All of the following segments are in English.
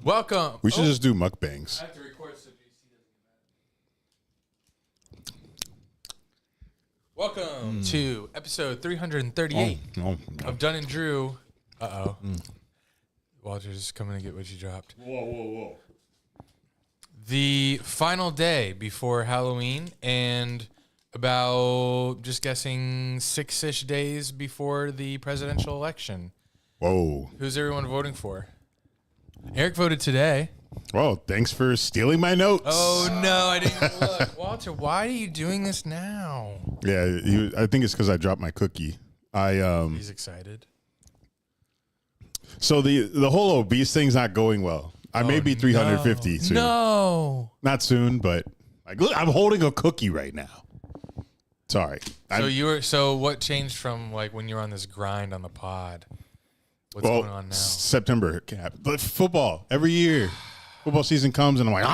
Welcome. We should just do mukbangs. I have to record so JC doesn't get mad. Welcome to episode 338 of Dunn and Drew. Walter's coming to get what you dropped. Whoa. The final day before Halloween and about, just guessing, 6-ish days before the presidential election. Whoa. Who's everyone voting for? Eric voted today. Well, thanks for stealing my notes. Oh, no, I didn't even look. Walter, why are you doing this now? Yeah, I think it's because I dropped my cookie. He's excited. So the whole obese thing's not going well. I may be 350 soon. No. Not soon, but like, look, I'm holding a cookie right now. Sorry. So what changed from like when you were on this grind on the pod? What's going on now? September cap. But football every year. Football season comes and I'm like,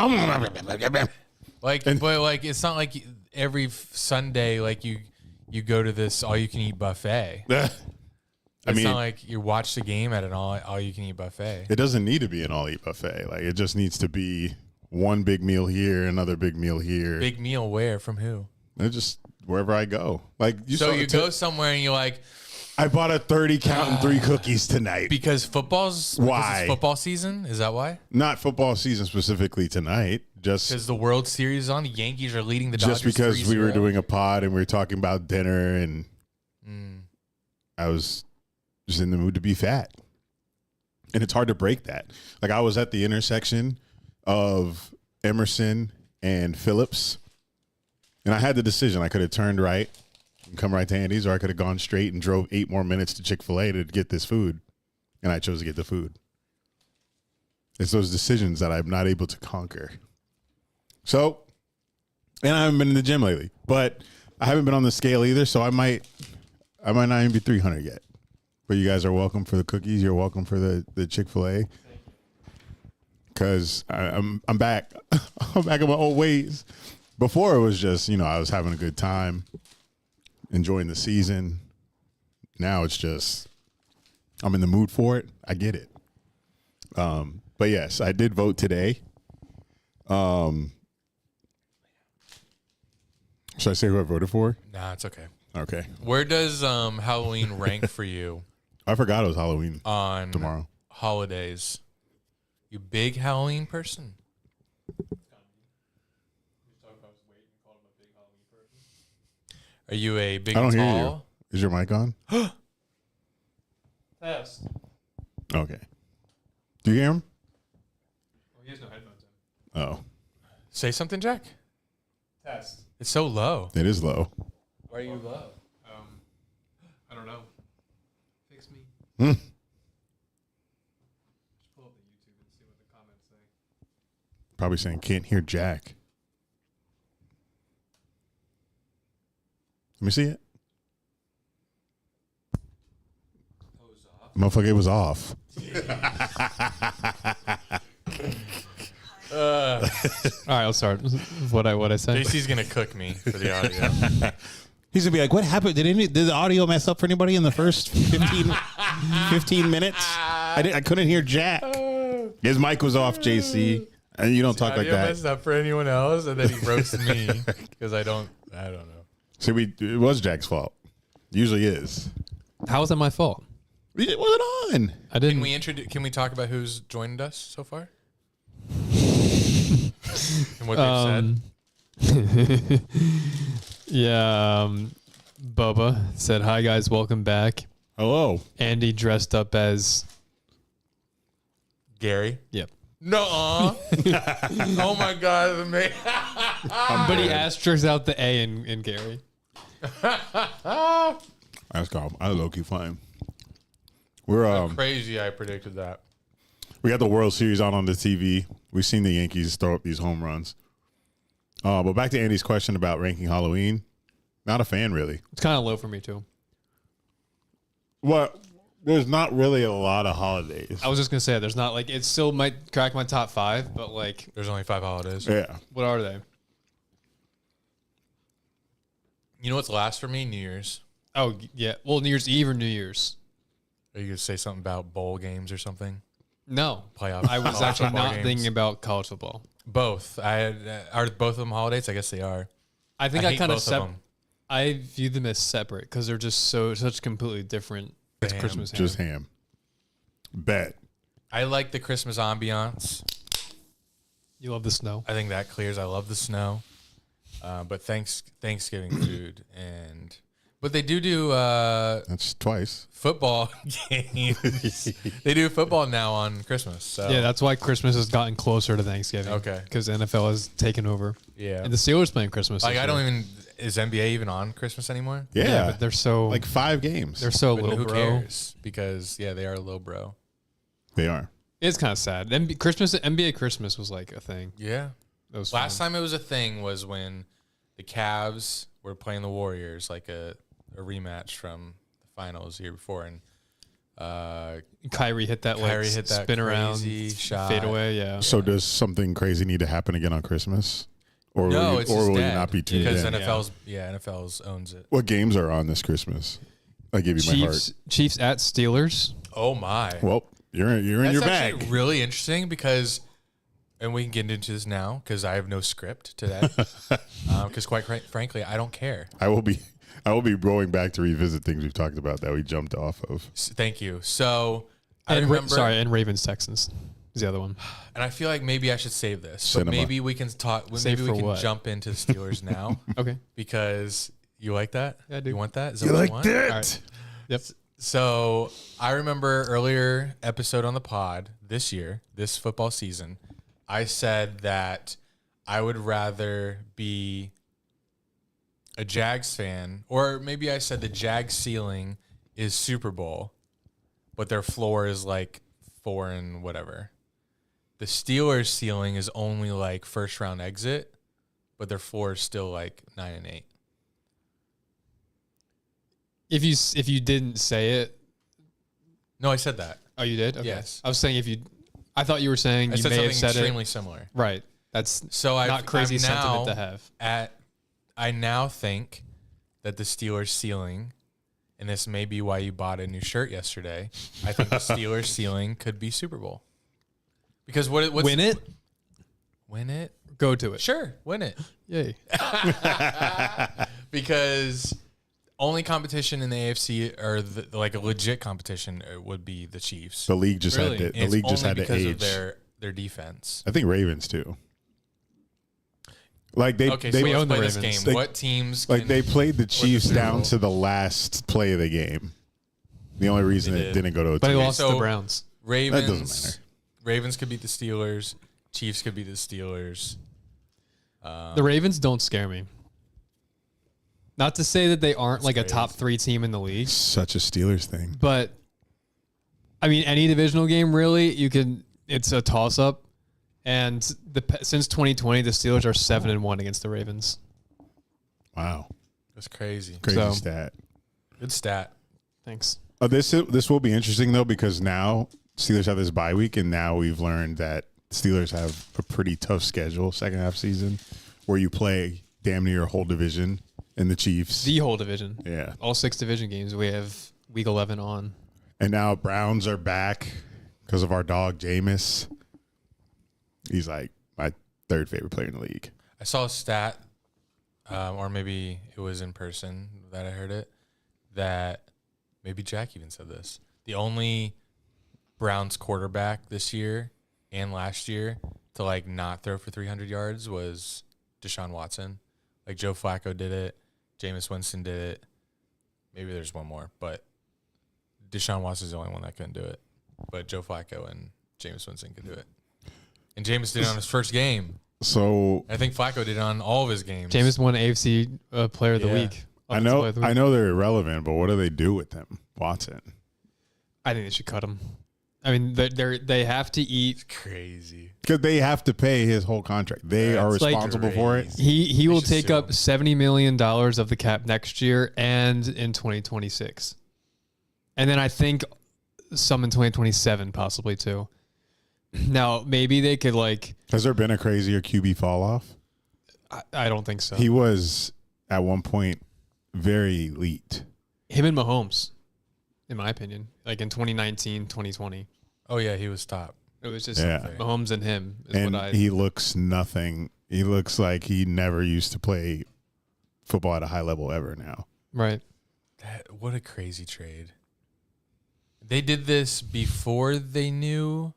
but it's not like every Sunday like you go to this all you can eat buffet. It's not like you watch the game at an all you can eat buffet. It doesn't need to be an all eat buffet. Like it just needs to be one big meal here, another big meal here. Big meal where? From who? It's just wherever I go. Like you go somewhere and you're like, I bought a 30 count and 3 cookies tonight. Because football season? Is that why? Not football season specifically tonight. Just because the World Series is on. The Yankees are leading the Dodgers. Just because 3-0. we were doing a pod and we were talking about dinner and I was just in the mood to be fat. And it's hard to break that. Like I was at the intersection of Emerson and Phillips and I had the decision. I could have turned right and come right to Andy's, or I could have gone straight and drove 8 more minutes to Chick-fil-A to get this food. And I chose to get the food. It's those decisions that I'm not able to conquer. So, and I haven't been in the gym lately, but I haven't been on the scale either. So I might not even be 300 yet. But you guys are welcome for the cookies. You're welcome for the Chick-fil-A. Because I'm back. I'm back in my old ways. Before it was just, I was having a good time, enjoying the season. Now it's just, I'm in the mood for it. I get it. But yes, I did vote today. Should I say who I voted for? Nah, it's okay. Okay. Where does Halloween rank for you? I forgot it was Halloween on tomorrow. Holidays. You big Halloween person? Are you a big I don't and hear tall? you. Is your mic on? Test. Okay. Do you hear him? Well, he has no headphones in. Oh. Say something, Jack. Test. It's so low. It is low. Why are you low? I don't know. Fix me. Hmm. Just pull up the YouTube and see what the comments say. Probably saying can't hear Jack. Let me see it. Motherfucker, it was off. All right, I'll start. What I said. JC's gonna cook me for the audio. He's gonna be like, "What happened? Did the audio mess up for anybody in the first 15 minutes? I couldn't hear Jack. His mic was off, JC, and you don't talk like that. Messed up for anyone else, and then he roasts me because I don't know. See, it was Jack's fault. Usually is. How was that my fault? It wasn't on. I didn't. Can we talk about who's joined us so far? And what they've said. Yeah, Bubba said, "Hi guys, welcome back." Hello. Andy dressed up as Gary. Yep. No. Oh my God, man. But he asterisks out the A in Gary. That's calm. I low-key fine. We're crazy. I predicted that. We got the World Series on the TV. We've seen the Yankees throw up these home runs. But back to Andy's question about ranking Halloween. Not a fan, really. It's kind of low for me too. Well, there's not really a lot of holidays. I was just gonna say there's not like it still might crack my top 5, but like There's only 5 holidays. Yeah. what are they? You know what's last for me? New Year's. Oh yeah, well New Year's Eve or New Year's. Are you gonna say something about bowl games or something? No. playoff. I was college actually football not games. thinking about college football. Both. Are both of them holidays? I guess they are. I think I I hate kind of both of them. I view them as separate because they're just such completely different. It's Ham. Christmas ham. Just ham. Bet. I like the Christmas ambiance. You love the snow. I think that clears. I love the snow. But Thanksgiving food but they do That's twice. football games. They do football now on Christmas. So Yeah, that's why Christmas has gotten closer to Thanksgiving. Okay. Because the NFL has taken over. yeah. And the Steelers playing Christmas. Like this I don't year. even is NBA even on Christmas anymore? Yeah. but they're so like 5 games. they're so But little, who bro. cares? Because they are a little bro. They are. It's kind of sad. NBA Christmas was like a thing. Yeah. That was Last fun. time it was a thing was when the Cavs were playing the Warriors, like a rematch from the finals the year before, and Kyrie hit that Kyrie hit that spin around crazy shot. fade away. Yeah. So does something crazy need to happen again on Christmas? Or No, will, it's or just will you dead not be tuned because in? NFL's owns it. What games are on this Christmas? I give you my heart. Chiefs at Steelers. Oh my! Well, you're in That's your actually bag. really interesting because, and we can get into this now because I have no script today. Because quite frankly, I don't care. I will be going back to revisit things we've talked about that we jumped off of. Thank you. So I And remember. and Ravens Texans is the other one. And I feel like maybe I should save this. So Cinema. maybe we can talk. Save Maybe we for can what? jump into the Steelers now Okay. because you like that. Yeah, I do. You want that? Is that what you want? that? All right. Yep. So I remember earlier episode on the pod this year, this football season, I said that I would rather be a Jags fan, or maybe I said the Jags ceiling is Super Bowl, but their floor is like 4 and whatever. The Steelers ceiling is only like first round exit, but their floor is still like 9 and 8. If you didn't say it, No, I said that. oh, you did. Okay. Yes. I was saying if you, I thought you were saying I you said may something have said extremely it. similar. Right. That's So not crazy I'm sentiment now to have. I now think that the Steelers ceiling, and this may be why you bought a new shirt yesterday. I think the Steelers ceiling could be Super Bowl. Because what's Win it. Win it? Go to it. Sure, win it. Yay. Because only competition in the AFC, or like a legit competition, would be the Chiefs. The league just Really? had And to, the it's league just only had to because age. of their defense. I think Ravens too. Like they Okay, they so we let's own the play this Ravens. game. They- What teams? like can- they played the Chiefs Super down Bowl? to the last play of the game. The only reason They it did. didn't go to But he OT. lost to so- the Browns. Ravens. doesn't matter. Ravens could beat the Steelers. Chiefs could beat the Steelers. The Ravens don't scare me. Not to say that they aren't like That's a top crazy. 3 team in the league, Such a Steelers thing. but I mean, any divisional game really, it's a toss up. And since 2020, the Steelers are 7-1 against the Ravens. Wow, That's crazy. crazy So- stat. Good stat. Thanks. This will be interesting though, because now Steelers have this bye week, and now we've learned that Steelers have a pretty tough schedule second half season, where you play damn near a whole division in the Chiefs. The whole division. Yeah, All 6 division games. We have week 11 on. and now Browns are back because of our dog Jameis. He's like my 3rd favorite player in the league. I saw a stat, or maybe it was in person that I heard it, that maybe Jack even said this. The only Browns quarterback this year and last year to like not throw for 300 yards was Deshaun Watson. Like Joe Flacco did it. Jameis Winston did it. Maybe there's one more, but Deshaun Watson's the only one that couldn't do it. But Joe Flacco and Jameis Winston could do it. And Jameis did it on his first game. So I think Flacco did it on all of his games. Jameis won AFC Player of the Yeah. Week. I Offensive know Player of the Week. I know they're irrelevant, but what do they do with them, Watson? I think they should cut him. I mean, they have to eat. Crazy. Because they have to pay his whole contract. They are That's like responsible for it. crazy. He will should take sue up him. $70 million of the cap next year and in 2026. And then I think some in 2027 possibly too. Now, maybe they could Has there been a crazier QB fall off? I don't think so. He was at one point very elite. Him and Mahomes, in my opinion, like in 2019, 2020. Oh yeah, he was top. It was just Yeah. Mahomes and him is And what I. he looks nothing. He looks like he never used to play football at a high level ever now. Right. What a crazy trade. They did this before they knew.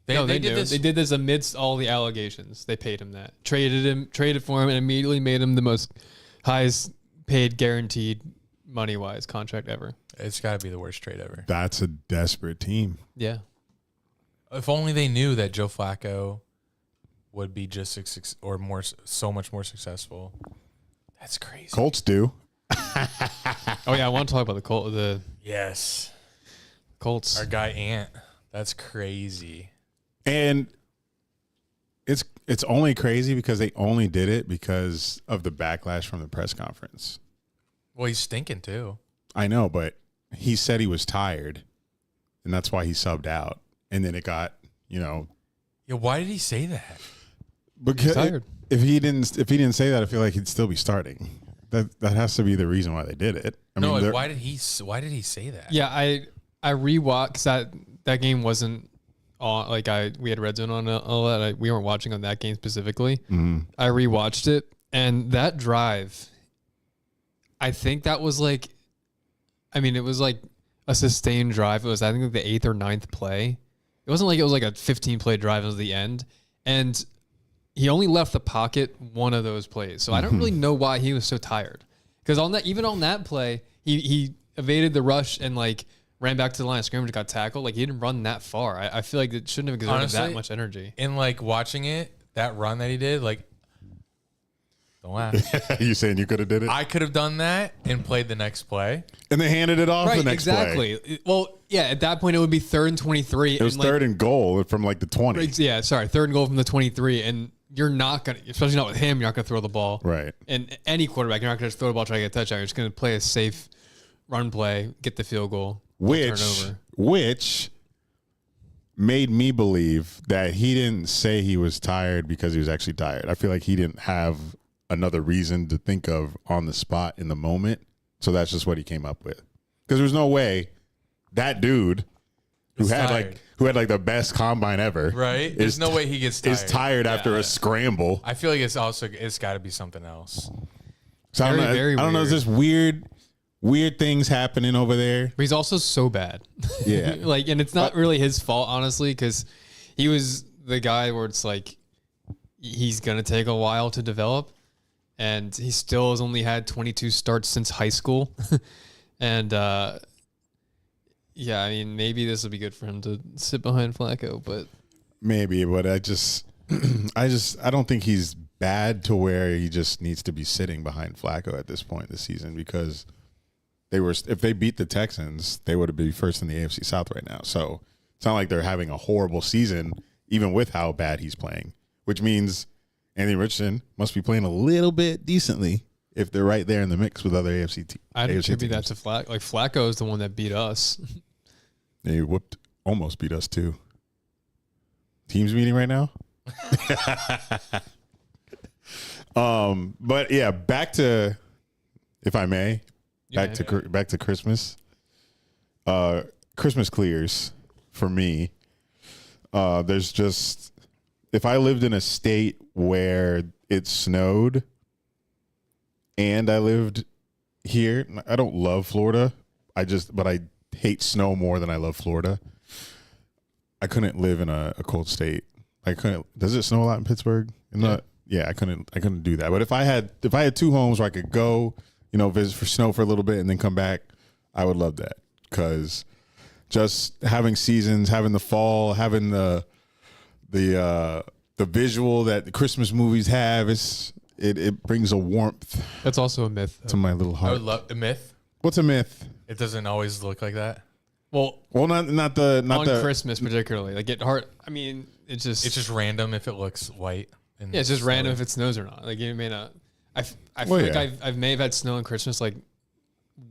They knew. This. They did this amidst all the allegations. They paid him that. Traded for him, and immediately made him the most highest paid guaranteed money-wise contract ever. It's got to be the worst trade ever. That's a desperate team. Yeah. If only they knew that Joe Flacco would be just or more, so much more successful. That's crazy. Colts do. Oh yeah, I want to talk about the Yes. Colts. Our guy Ant. That's crazy. And it's only crazy because they only did it because of the backlash from the press conference. Well, he's stinking too. I know, but he said he was tired, and that's why he subbed out. And then it got, Yeah, why did he say that? because tired. if he didn't say that, I feel like he'd still be starting. That has to be the reason why they did it. Why did he say that? Yeah, I rewatched that game wasn't on. Like we had red zone on all that. We weren't watching on that game specifically. I rewatched it, and that drive. I think that was like, it was like a sustained drive. It was I think like the 8th or 9th play. It wasn't like it was like a 15-play drive at the end, and he only left the pocket one of those plays. So I don't really know why he was so tired. Because on that play, he evaded the rush and like ran back to the line of scrimmage, got tackled. Like he didn't run that far. I feel like it shouldn't have exerted that much energy. In like watching it, that run that he did, like, don't laugh. You saying you could have did it? I could have done that and played the next play. And they handed it off the next play. Well, yeah, at that point it would be 3rd and 23. It was third and goal from like the 20. Yeah, sorry, 3rd and goal from the 23, and you're not gonna, especially not with him, you're not gonna throw the ball. Right. And any quarterback, you're not gonna just throw the ball, try to get a touchdown. You're just gonna play a safe run play, get the field goal, which made me believe that he didn't say he was tired because he was actually tired. I feel like he didn't have another reason to think of on the spot in the moment. So that's just what he came up with. Because there's no way that dude who had like the best combine ever. Right. There's no way he gets tired. Is tired after a scramble. I feel like it's got to be something else. So I don't know. Is this weird things happening over there? But he's also so bad. Yeah. And it's not really his fault, honestly, because he was the guy where it's like he's gonna take a while to develop. And he still has only had 22 starts since high school. And, maybe this will be good for him to sit behind Flacco, but. Maybe, but I don't think he's bad to where he just needs to be sitting behind Flacco at this point this season because if they beat the Texans, they would have been first in the AFC South right now. So it's not like they're having a horrible season, even with how bad he's playing, which means Anthony Richardson must be playing a little bit decently if they're right there in the mix with other AFC teams. I'd attribute that to Flacco. Like, Flacco is the one that beat us. They almost beat us too. Teams meeting right now? But yeah, back to, if I may, back to Christmas. Christmas clears for me. There's just, if I lived in a state where it snowed and I lived here, I don't love Florida. But I hate snow more than I love Florida. I couldn't live in a cold state. I couldn't. Does it snow a lot in Pittsburgh? I couldn't do that. But if I had 2 homes where I could go, visit for snow for a little bit and then come back, I would love that. Because just having seasons, having the fall, having the visual that the Christmas movies have, it brings a warmth. That's also a myth to my little heart. I would love a myth. What's a myth? It doesn't always look like that. Well, not on Christmas particularly. Like it's just random if it looks white. Yeah, it's just random if it snows or not. Like it may not. I feel like I may have had snow on Christmas like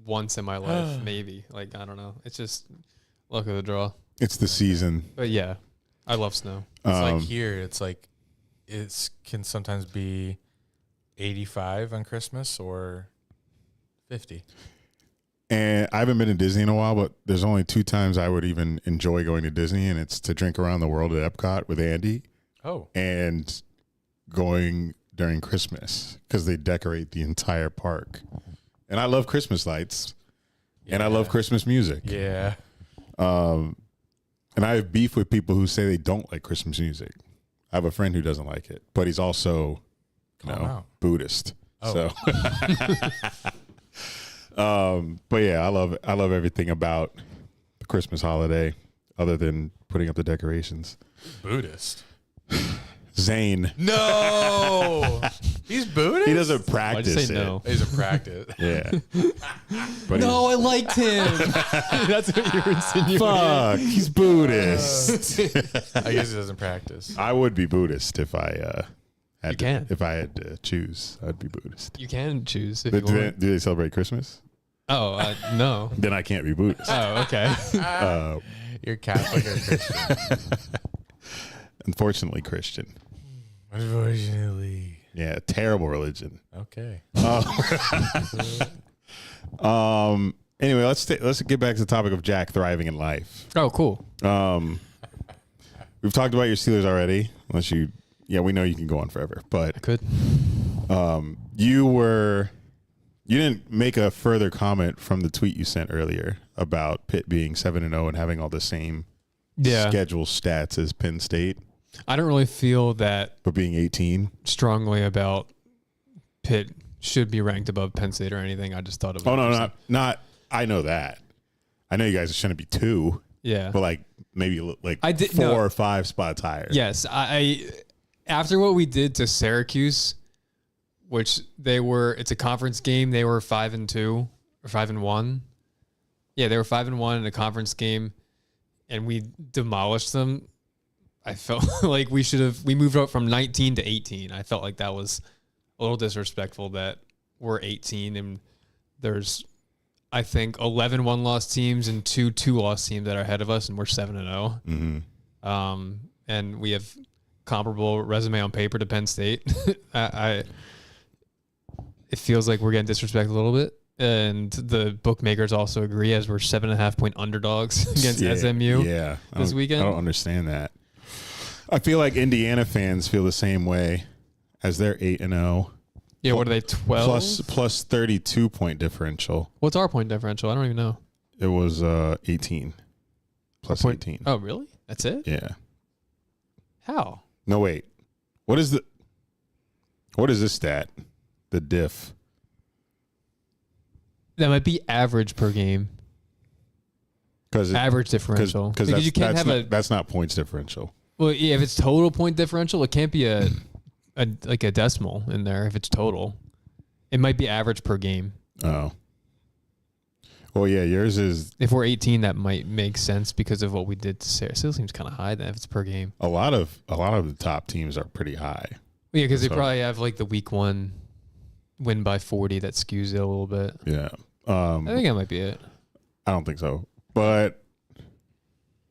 once in my life, maybe. Like I don't know. It's just luck of the draw. It's the season. But yeah, I love snow. It's like here. It's like it can sometimes be 85 on Christmas or 50. And I haven't been to Disney in a while, but there's only 2 times I would even enjoy going to Disney, and it's to drink around the world at Epcot with Andy Oh, and going during Christmas because they decorate the entire park. And I love Christmas lights, and I love Christmas music. yeah. And I have beef with people who say they don't like Christmas music. I have a friend who doesn't like it, but he's also, out. Buddhist. Oh. So, but yeah, I love everything about the Christmas holiday, other than putting up the decorations. Buddhist. Zane, No, he's Buddhist. he doesn't Why'd practice you say it. no? He's a practice. Yeah, but No, I liked him. That's what you were insinuating. fuck, he's Buddhist. I guess he doesn't practice. I would be Buddhist if I had You can. if I had to choose. I'd be Buddhist. You can choose if Do you want. they celebrate Christmas? Oh, no. Then I can't be Buddhist. Oh, okay. You're Catholic or Christian? Unfortunately, Christian. Unfortunately. Yeah, terrible religion. Okay. Anyway, let's get back to the topic of Jack thriving in life. Oh, cool. We've talked about your Steelers already. We know you can go on forever, but I could. you didn't make a further comment from the tweet you sent earlier about Pitt being 7-0 and having all the same schedule stats as Penn State, I don't really feel that but being 18. strongly about Pitt should be ranked above Penn State or anything. I just thought it was. Oh no, not. I know that. I know you guys shouldn't be 2. Yeah. But maybe I did- 4 no. or 5 spots higher. Yes, I after what we did to Syracuse, which it's a conference game. They were 5-2 or 5-1. Yeah, they were 5-1 in a conference game, and we demolished them. I felt like we moved up from 19 to 18. I felt like that was a little disrespectful that we're 18 and there's, I think, 11 one-loss teams and 2 two-loss teams that are ahead of us, and we're 7-0. Mm-hmm. And we have comparable resume on paper to Penn State. It feels like we're getting disrespected a little bit. And the bookmakers also agree, as we're 7.5-point underdogs against SMU this weekend. I don't understand that. I feel like Indiana fans feel the same way, as they're 8-0. Yeah, what are they, 12? Plus 32-point differential. What's our point differential? I don't even know. It was 18. Plus 18. Oh, really? That's it? Yeah. How? No, wait. What is this stat? The diff. That might be average per game. Average differential. Because you can't have that's not points differential. Well, yeah, if it's total point differential, it can't be a decimal in there if it's total. It might be average per game. Oh. Well, yeah, yours is. If we're 18, that might make sense because of what we did to Sarah. Still seems kind of high then if it's per game. A lot of the top teams are pretty high. Yeah, because they probably have the week 1 win by 40 that skews it a little bit. Yeah. I think that might be it. I don't think so. But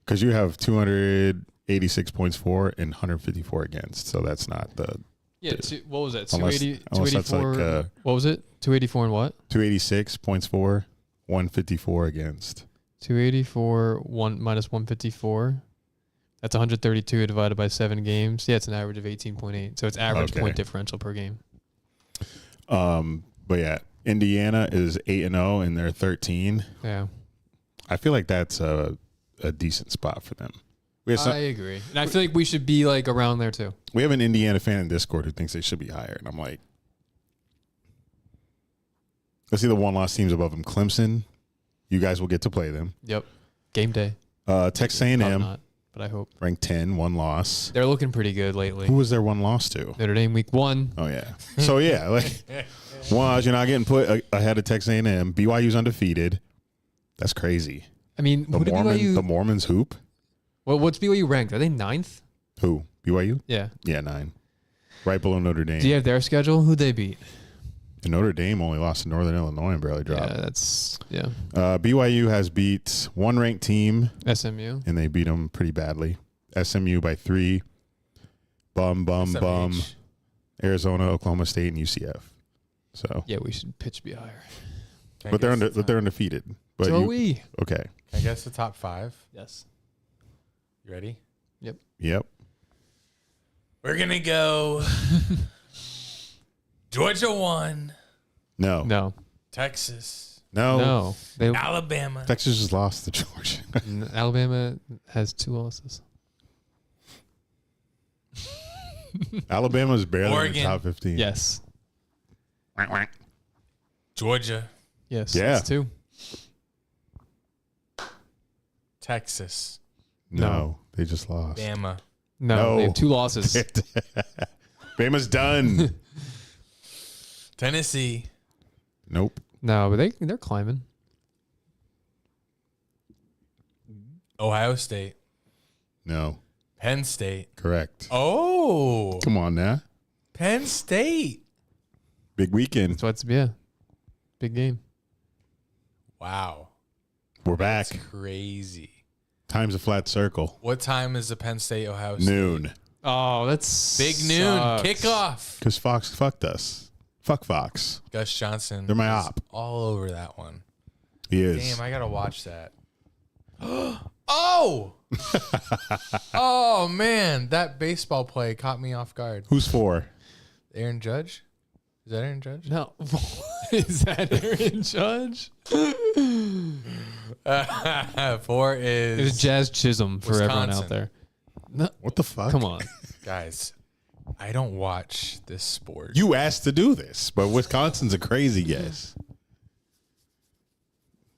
because you have 286 points for and 154 against. So that's not the. Yeah, what was that? Unless 284. What was it? 284 and what? 286 points for, 154 against. 284 minus 154. That's 132 divided by 7 games. Yeah, it's an average of 18.8. So it's average point differential per game. But yeah, Indiana is 8-0 and they're 13. Yeah. I feel like that's a decent spot for them. I agree. And I feel like we should be around there too. We have an Indiana fan in Discord who thinks they should be higher. And I'm like, let's see the one-loss teams above them. Clemson, you guys will get to play them. Yep. Game day. Texas A&M, not, but I hope. ranked 10, 1 loss. They're looking pretty good lately. Who was their 1 loss to? Notre Dame week 1. Oh, yeah. So, yeah, one, you're not getting put ahead of Texas A&M. BYU's undefeated. That's crazy. I mean, The Mormons hoop? What's BYU ranked? Are they 9th? Who? BYU? Yeah. Yeah, 9. Right below Notre Dame. Do you have their schedule? Who'd they beat? And Notre Dame only lost to Northern Illinois and barely dropped. Yeah. BYU has beat 1 ranked team. SMU. And they beat them pretty badly. SMU by 3. Bum. Arizona, Oklahoma State, and UCF. So yeah, we should pitch be higher. Can I But they're guess the they're undefeated. But So are you, we. okay. Can I guess the top 5? Yes. You ready? Yep. We're gonna go. Georgia 1, No. No. Texas, No. They, Alabama, Texas just lost to Georgia. Alabama has 2 losses. Alabama's barely in the Oregon. top 15. Yes. Georgia, Yes. Yeah. It's 2. Texas, No, they just lost. Bama, No, No. they have 2 losses. Bama's done. Tennessee, Nope. No, but they're climbing. Ohio State, No. Penn State. Correct. Oh, Come on now. Penn State. Big weekend. So it's big game. Wow, We're back. that's crazy. Time's a flat circle. What time is the Penn State Ohio State? Noon. Oh, that's Big noon sucks. kickoff. Because Fox fucked us. Fuck Fox. Gus Johnson. They're my is op. all over that one. He is. Damn, I gotta watch that. Oh, oh man, that baseball play caught me off guard. Who's for? Aaron Judge? Is that Aaron Judge? No, is that Aaron Judge? 4 It was is Jazz Chisholm for everyone Wisconsin. out there. No, What the fuck? come on. guys. I don't watch this sport. You asked to do this, but Wisconsin's a crazy guess.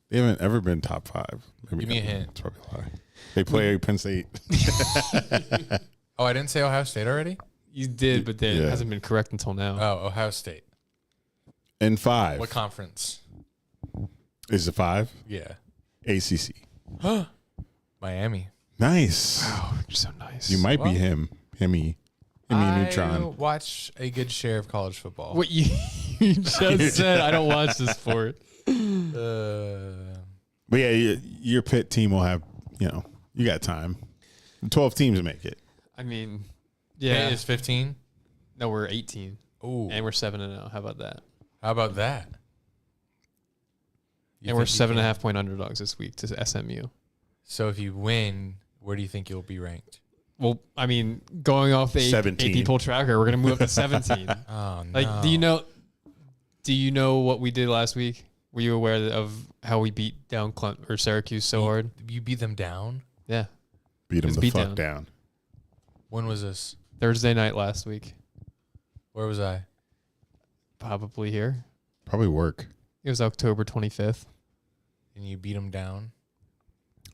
They haven't ever been top 5. Maybe Give me a hint. That's probably a lie. They play Penn State. Oh, I didn't say Ohio State already? You did, but then Yeah. it hasn't been correct until now. Oh, Ohio State. And 5. What conference? Is it 5? Yeah. ACC. Miami. Nice. Oh, you're so nice. You might Well, be him. Himmy I Neutron. watch a good share of college football. What you just said? I don't watch this sport. But yeah, your Pitt team will have, you got time. 12 teams make it. I mean, Yeah. yeah. Is 15? No, we're 18, Ooh. and we're 7-0. How about that? How about that? And we're 7.5 point underdogs this week to SMU. So if you win, where do you think you'll be ranked? Well, I mean, going off the 17. AP poll tracker, we're gonna move up to 17. Oh, no. Like, do you know what we did last week? Were you aware of how we beat down Syracuse so hard? You beat them down? Yeah, Beat them It's the beat fuck down. down. When was this? Thursday night last week. Where was I? Probably here. Probably work. It was October 25th. And you beat them down?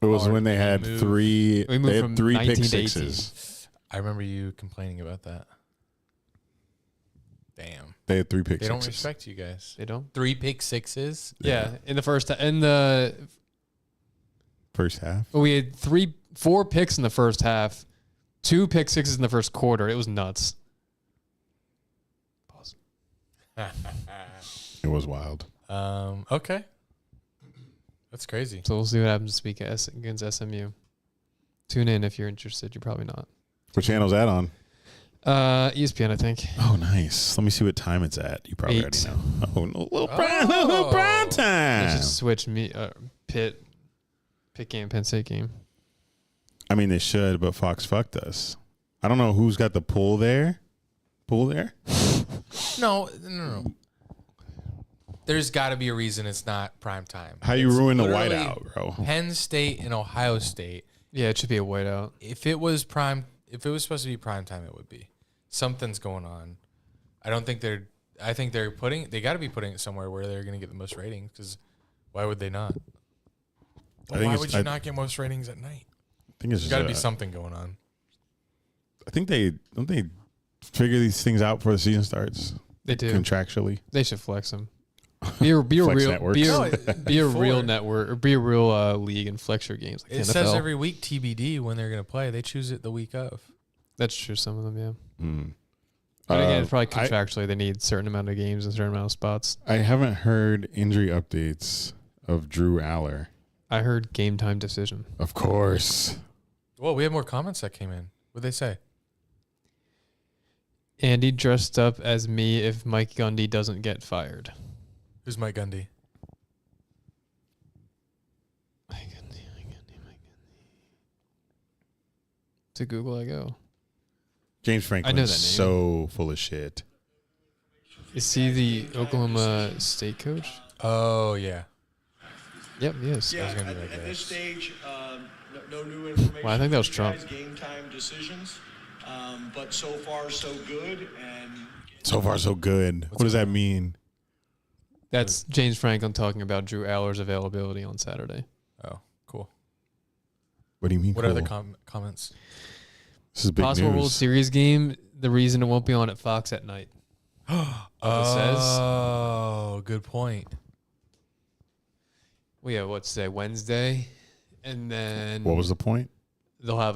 It was Or when they you had moved- We moved they from had 3 19 pick to 18. sixes. I remember you complaining about that. Damn. They had 3 pick They don't sixes. respect you guys. They don't. 3 pick sixes? Yeah, in the First half. we had 4 picks in the first half, 2 pick sixes in the first quarter. It was nuts. Pause. It was wild. Okay. That's crazy. So we'll see what happens this week against SMU. Tune in if you're interested. You're probably not. What channel's that on? ESPN, I think. Oh, nice. Let me see what time it's at. You probably 8. already know. Oh, no, little Oh. prime They time. should switch Pitt game, Penn State game. I mean, they should, but Fox fucked us. I don't know who's got the pull there. No. There's got to be a reason it's not prime time. How you It's ruin the literally whiteout, bro? Penn State and Ohio State. Yeah, it should be a whiteout. If it was supposed to be prime time, it would be. Something's going on. I think they got to be putting it somewhere where they're going to get the most ratings, because why would they not? I think Why it's- would you not get most ratings at night? I think it's There's just got to be something going on. I think they figure these things out before the season starts They do. contractually. They should flex them. Be a Flex real networks. be No, a, be a before- real network or be a real league and flex your games like It the NFL. says every week TBD when they're going to play. They choose it the week of. That's true. Some of them, yeah. Mm. But again, it's probably I- contractually they need a certain amount of games and a certain amount of spots. I haven't heard injury updates of Drew Aller. I heard game time decision. Of course. Well, we have more comments that came in. What'd they say? Andy dressed up as me if Mike Gundy doesn't get fired. Who's Mike Gundy? To Google I go. James I know Franklin's that name. so full of shit. Is he the Oklahoma State coach? Oh yeah. Yep, he is. Yeah, gonna be at, like at that. this stage, no new information. Well, I think that was for you Trump. guys, game time decisions, but so far so good. And So far, so good. What does that mean? That's James Franklin talking about Drew Aller's availability on Saturday. Oh, cool. What do you mean? What cool? other comments? This is big Possible World news. Series game. The reason it won't be on at Fox at night. Oh, good point. Well, yeah, what's today? Wednesday, and then What was the point? they'll have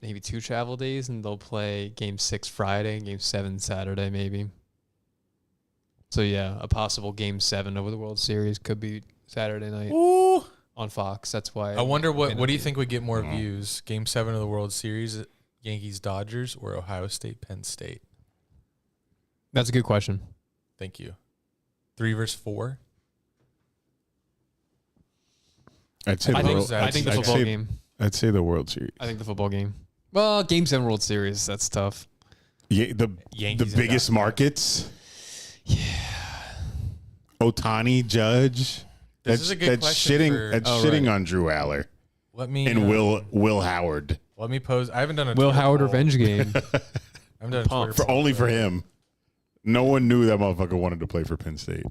maybe 2 travel days, and they'll play Game 6 Friday and Game 7 Saturday, maybe. So yeah, a possible Game 7 of the World Series could be Saturday night Ooh. on Fox. That's why. I wonder what do you think? think would get more views? Game 7 of the World Series, Yankees Dodgers, or Ohio State Penn State? That's a good question. Thank you. 3 versus 4. I'd say I the think- World, I I think the I'd football say- game. I'd say the World Series. I think the football game. Well, Game 7 World Series. That's tough. Yeah, the Yankees and biggest Dodgers. markets. Otani, Judge. This is a good question shitting. for- That's Oh, shitting right. on Drew Aller Let me and Will Howard Let me pose. I haven't done a Will Twitter Howard poll. revenge game. I haven't done a Pumped. Twitter for poll, only but- for him. No one knew that motherfucker wanted to play for Penn State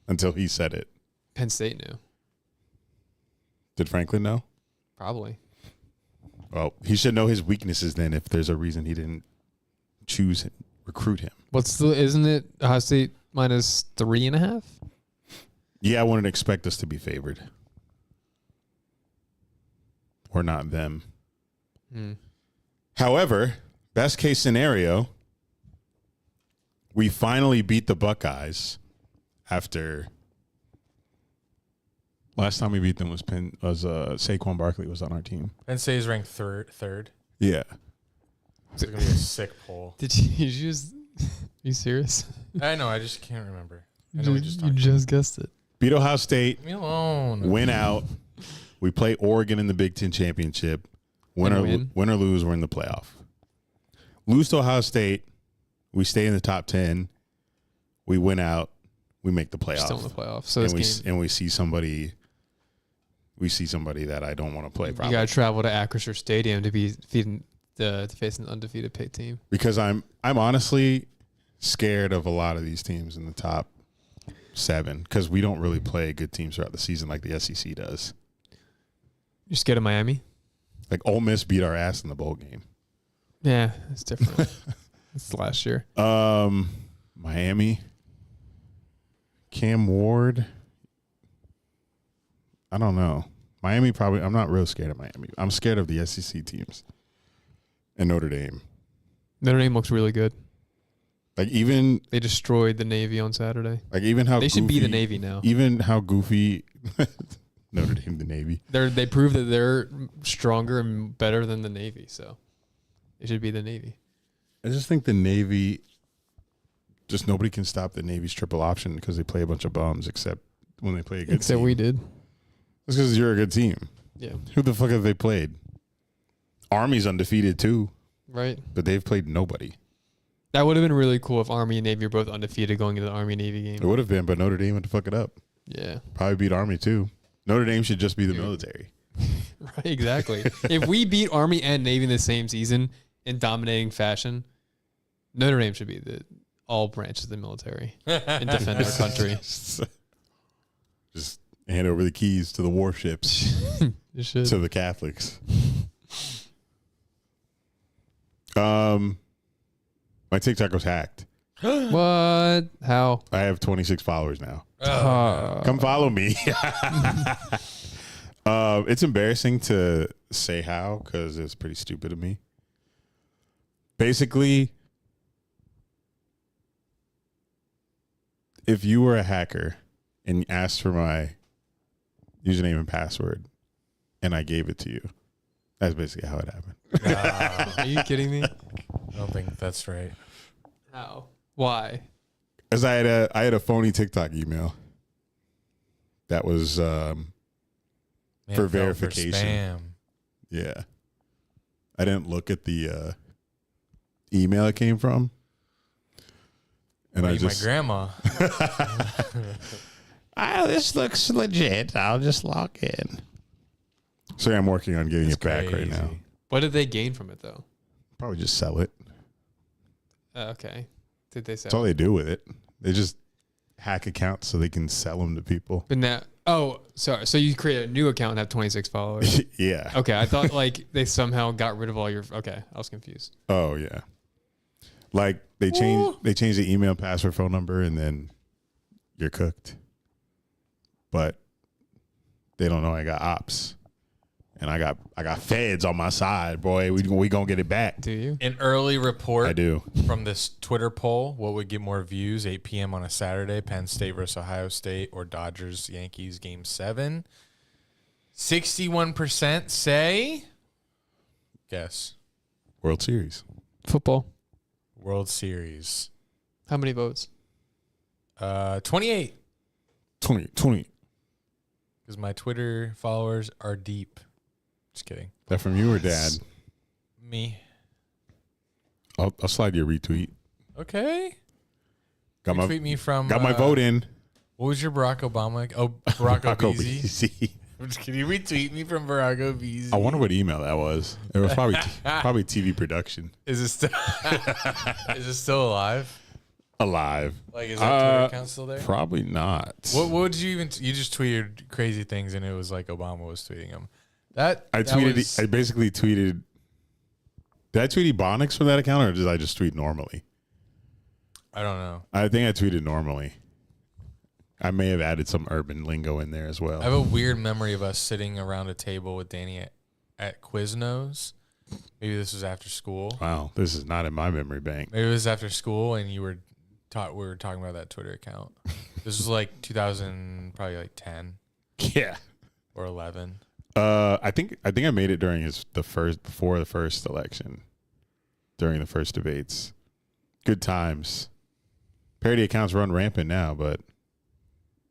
until he said it. Penn State knew. Did Franklin know? Probably. Well, he should know his weaknesses then. If there's a reason he didn't recruit him. Isn't it Ohio State minus 3.5? Yeah, I wouldn't expect us to be favored. Or not them. However, best case scenario, we finally beat the Buckeyes after last time we beat them was Saquon Barkley was on our team. Penn State is ranked third. Yeah. It's gonna be a sick poll. Did you just? You serious? I know. I just can't remember. I know we just talked. guessed it. Beat Ohio State, Leave me alone. win out. We play Oregon in the Big Ten championship. Win And win. or lose, we're in the playoff. Lose to Ohio State, we stay in the top 10. We win out, we make the playoff. Still in the playoffs. So and this game, we see somebody. We see somebody that I don't want to play. you Probably got to travel to Acrisure Stadium to face an undefeated Pitt team. because I'm honestly scared of a lot of these teams in the top 7 because we don't really play good teams throughout the season like the SEC does. You're scared of Miami? Like Ole Miss beat our ass in the bowl game. Yeah, it's different. It's last year. Miami, Cam Ward. I don't know. Miami probably. I'm not real scared of Miami. I'm scared of the SEC teams and Notre Dame. Notre Dame looks really good. Like even They destroyed the Navy on Saturday. how They should be the goofy- Navy now. Even how goofy Notre Dame, the Navy. They prove that they're stronger and better than the Navy, so it should be the Navy. I just think the Navy. Just nobody can stop the Navy's triple option because they play a bunch of bums, except when they play a good Except team. we did. That's because you're a good team. Yeah. Who the fuck have they played? Army's undefeated too, Right. but they've played nobody. That would have been really cool if Army and Navy are both undefeated going into the Army Navy game. It would have been, but Notre Dame had to fuck it up. Yeah. Probably beat Army too. Notre Dame should just be the military. Right, exactly. If we beat Army and Navy in the same season in dominating fashion, Notre Dame should be all branches of the military and defend our country. Just hand over the keys to the warships You should. to the Catholics. My TikTok was hacked. What? How? I have 26 followers now. Uh, Come follow me. It's embarrassing to say how because it's pretty stupid of me. Basically, if you were a hacker and asked for my username and password and I gave it to you, that's basically how it happened. Are you kidding me? I don't think that's right. How? Why? As I had a phony TikTok email that was Man, For it fell verification. spam. yeah. I didn't look at the email it came from. And I just my grandma. this looks legit. I'll just log in. So I'm working on getting it back right now. What did they gain from it though? Probably just sell it. Okay. Did they sell? That's all they do with it. They just hack accounts so they can sell them to people. But now, oh, sorry. So you create a new account and have 26 followers. Yeah. Okay, I thought like they somehow got rid of all your. Okay, I was confused. Oh yeah. Like they change the email, password, phone number, and then you're cooked. But they don't know I got ops, and I got feds on my side, boy. We gonna get it back. Do you? An early report I do. from this Twitter poll: what would get more views? 8 p.m. on a Saturday, Penn State versus Ohio State, or Dodgers Yankees Game 7. 61% say. Guess. World Series. Football. World Series. How many votes? 28. 20. Because my Twitter followers are deep. Just kidding. That from you or Dad? Me. I'll slide you a retweet. Okay. Got Retweet me from. my vote in. What was your Barack Obama? Oh, Barack Obama. Obese. I'm just kidding. Retweet me from Barack Obama. I wonder what email that was. It was probably TV production. Is it still? Is it still alive? Alive. Like, is that Twitter account still there? Probably not. What did you even? You just tweeted crazy things, and it was like Obama was tweeting them. I basically tweeted. Did I tweet Ebonics from that account, or did I just tweet normally? I don't know. I think I tweeted normally. I may have added some urban lingo in there as well. I have a weird memory of us sitting around a table with Danny at Quiznos. Maybe this was after school. Wow, this is not in my memory bank. Maybe it was after school, and we were talking about that Twitter account. This was like 2000, probably like 10 Yeah. or 11. I think I made it during before the first election, during the first debates. Good times. Parody accounts run rampant now, but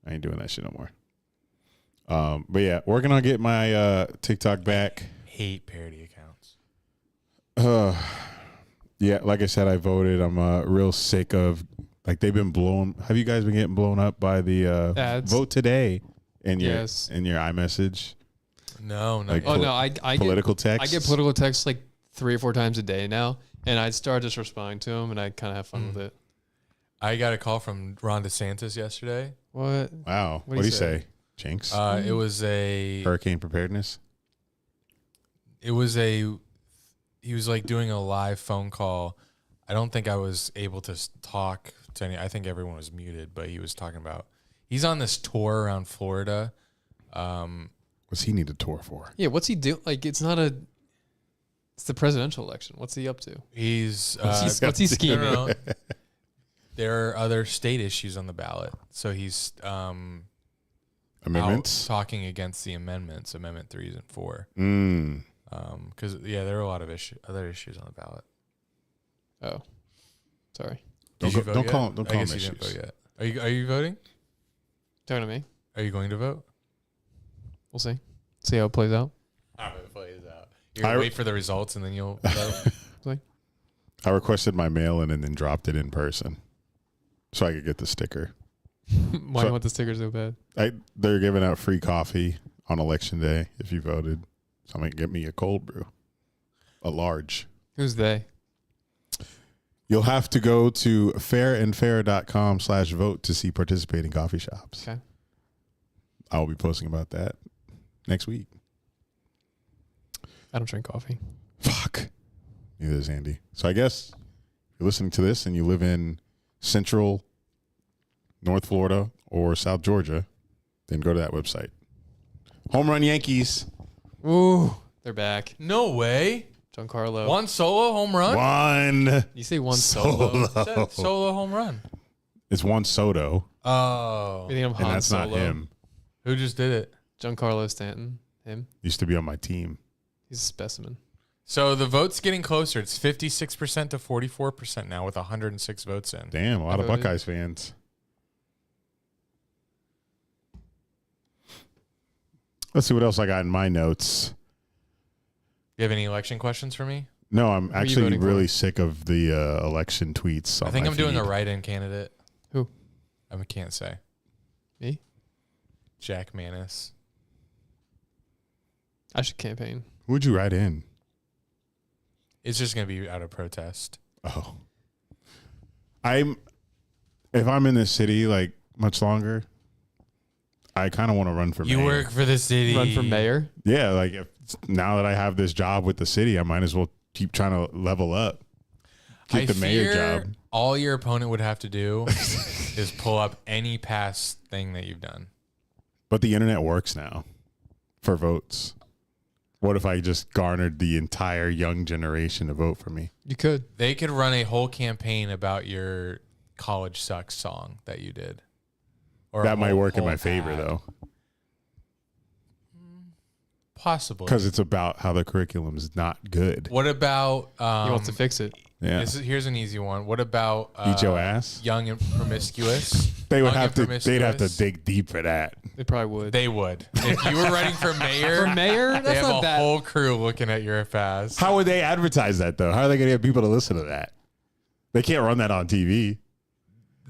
I ain't doing that shit no more. But yeah, working on getting my TikTok back. Hate parody accounts. Yeah, like I said, I voted. I'm real sick of they've been blown. Have you guys been getting blown up by the ads? Vote today in your Yes. in your iMessage? No, no. Like, Oh no, I Political get, text. I get political texts like 3 or 4 times a day now, and I start just responding to them, and I kind of have fun with it. I got a call from Ron DeSantis yesterday. What? Wow. What do you say? Jinx. It was Hurricane preparedness. He was like doing a live phone call. I don't think I was able to talk to any. I think everyone was muted, but he was talking about. He's on this tour around Florida. What's he need a tour for? Yeah, what's he do? Like, it's the presidential election. What's he up to? He's What's he scheming? no. There are other state issues on the ballot, so he's Amendments. out talking against the amendments, Amendment 3 and 4. Because there are a lot of other issues on the ballot. Oh, sorry. Don't call them I guess you issues. didn't vote yet. Are you voting? Talking to me. Are you going to vote? We'll see. See how it plays out. How it plays out. You're gonna wait for the results and then you'll vote. I requested my mail-in and then dropped it in person, so I could get the sticker. Why do you want the stickers so bad? They're giving out free coffee on election day if you voted. So I'm going to get me a cold brew, a large. Who's they? You'll have to go to fairandfair.com/vote to see participating coffee shops. Okay. I'll be posting about that next week. I don't drink coffee. Fuck. Neither does Andy. So I guess if you're listening to this and you live in Central, North Florida, or South Georgia, then go to that website. Home run Yankees. Ooh, they're back. No way. Giancarlo. One solo home run? One. You say one solo? Said solo home run. It's Juan Soto, Oh. You think I'm and Han that's Solo? not him. Who just did it? Giancarlo Stanton. Him. Used to be on my team. He's a specimen. So the vote's getting closer. It's 56% to 44% now with 106 votes in. Damn, a lot of voted. Buckeyes fans. Let's see what else I got in my notes. You have any election questions for me? No, I'm are you actually voting for? really sick of the election tweets. I on think my I'm doing a feed. write-in candidate. Who? I can't say. Me? Jack Manis. I should campaign. Who would you write in? It's just going to be out of protest. Oh, if I'm in this city like much longer, I kind of want to run for You mayor. work for the city. Run for mayor? Yeah, like now that I have this job with the city, I might as well keep trying to level up. Get the mayor job. All your opponent would have to do is pull up any past thing that you've done. But the internet works now for votes. What if I just garnered the entire young generation to vote for me? You could. They could run a whole campaign about your College Sucks song that you did. Or a That might whole- work in whole my favor, ad. though, Possibly. because it's about how the curriculum is not good. What about He wants to fix it. Yeah, here's an easy one. What about eat your ass. young and promiscuous? They would Young have and to. They'd have to promiscuous? dig deep for that. They probably would. They would. If you were running for mayor, For mayor? they That's have not a that. whole crew looking at your ass. How would they advertise that though? How are they going to get people to listen to that? They can't run that on TV.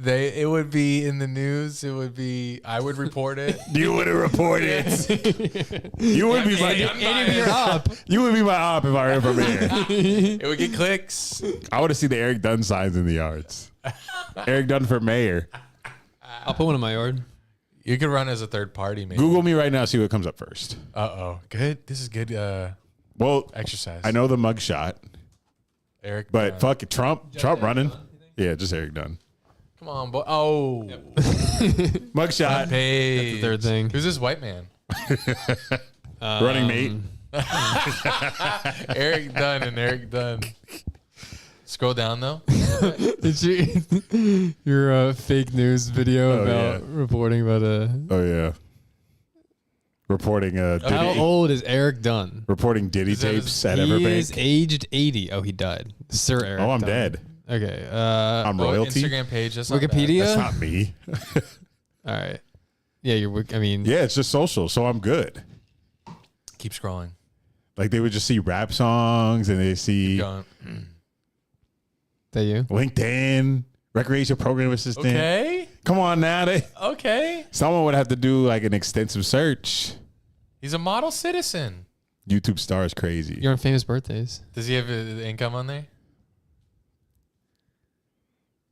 It would be in the news. It would be. I would report it. You would have reported. You would be Hey, my. I'm And if you're up, You would be my op if I ran for mayor. It would get clicks. I want to see the Eric Dunn signs in the yards. Eric Dunn for mayor. I'll put one in my yard. You could run as a third party, maybe. Google me right now. See what comes up first. Good. This is good Well, exercise. I know the mugshot, Eric. but fuck it, Trump running. Yeah, just Eric Dunn. Come on, boy. Oh, Mugshot, Page. That's the third thing. Who's this white man? running mate. Eric Dunn and Eric Dunn. Scroll down though. It's your fake news video Oh, about yeah. reporting about Oh yeah, reporting How Diddy, old is Eric Dunn? reporting Diddy Is that tapes his- at He is Everbank. aged 80. Oh, he died. Sir Eric. Oh, I'm Dunn. dead. Okay. I'm Oh, royalty. Instagram page. That's not bad. Wikipedia. That's not me. All right. Yeah, I mean, Yeah, it's just social, so I'm good. Keep scrolling. Like they would just see rap songs and they see Going. that you? LinkedIn, recreation program assistant. Okay. Come on now. Okay. Someone would have to do like an extensive search. He's a model citizen. YouTube star is crazy. You're on famous birthdays. Does he have income on there?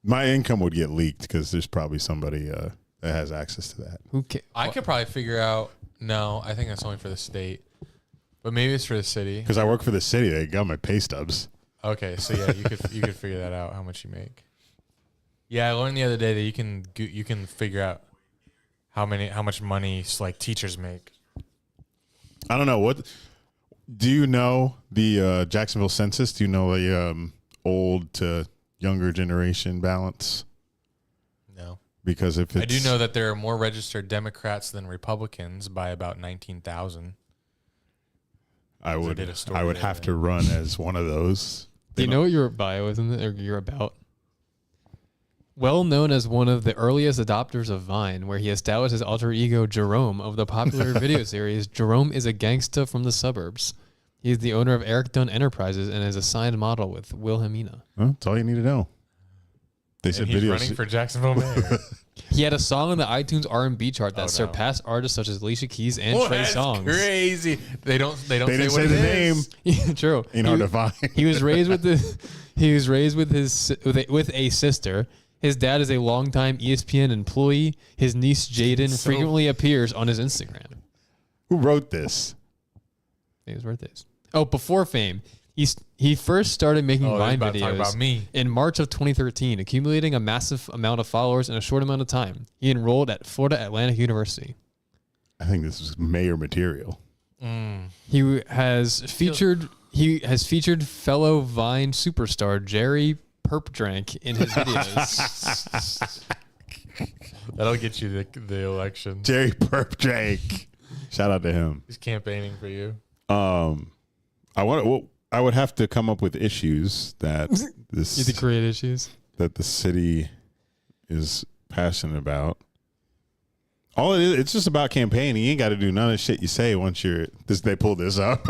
My income would get leaked because there's probably somebody that has access to that. Who ca- I could probably figure out. No, I think that's only for the state. But maybe it's for the city. Because I work for the city, they got my pay stubs. Okay, so yeah, you could figure that out how much you make. Yeah, I learned the other day that you can figure out how much money like teachers make. I don't know what. Do you know the Jacksonville census? Do you know the old to younger generation balance? No, Because if it's, I do know that there are more registered Democrats than Republicans by about 19,000. I would did a story I would the have other to run as one of those. Do you know what your bio is in it, or you're about? Well known as one of the earliest adopters of Vine, where he established his alter ego Jerome of the popular video series Jerome is a Gangsta from the Suburbs. He is the owner of Eric Dunn Enterprises and is a signed model with Wilhelmina. Well, that's all you need to know. They And said he's video. running for Jacksonville mayor. He had a song on the iTunes R&B chart that Oh, no. surpassed artists such as Alicia Keys and Well, Trey that's Songz. crazy. They don't They say didn't what say it the is. name. True. Ain't hard to find. He was raised with with a sister. His dad is a longtime ESPN employee. His niece Jaden So- frequently appears on his Instagram. Who wrote this? His birthdays. Oh, before fame, he first started making Oh, Vine about to talk videos about me. in March of 2013, accumulating a massive amount of followers in a short amount of time. He enrolled at Florida Atlantic University. I think this is mayor material. He has featured fellow Vine superstar Jerry Perpdrank in his videos. That'll get you the election. Jerry Perp Drake. Shout out to him. He's campaigning for you. I would have to come up with issues that You think create issues? that the city is passionate about. All it is, it's just about campaigning. You ain't got to do none of the shit you say once they pull this up.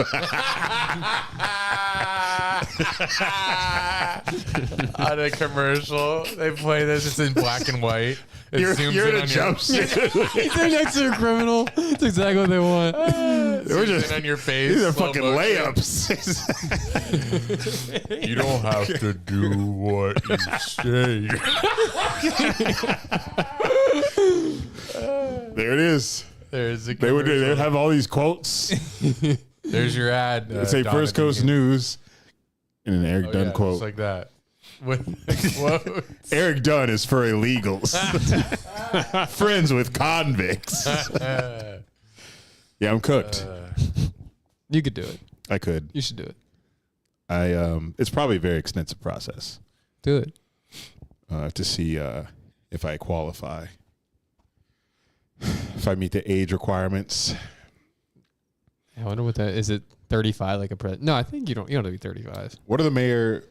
On a commercial, they play this. It's in black and white. It zooms You're in in a on jumpsuit. They're next to a criminal. That's exactly what they want. We're Zooms just in on your face. These are slow fucking motion. layups. You don't have to do what you say. There it is. There's a They'd commercial. have all these quotes. There's your ad. It'd say Donna First Coast Deegan. News and an Eric Oh, Dunn yeah, quote. just like that. With quotes. Eric Dunn is for illegals. Friends with convicts. Yeah, I'm cooked. You could do it. I could. You should do it. It's probably a very extensive process Do it. to see if I qualify. If I meet the age requirements. I wonder what that is. It 35 like a president? No, I think you don't have to be 35. What are the mayor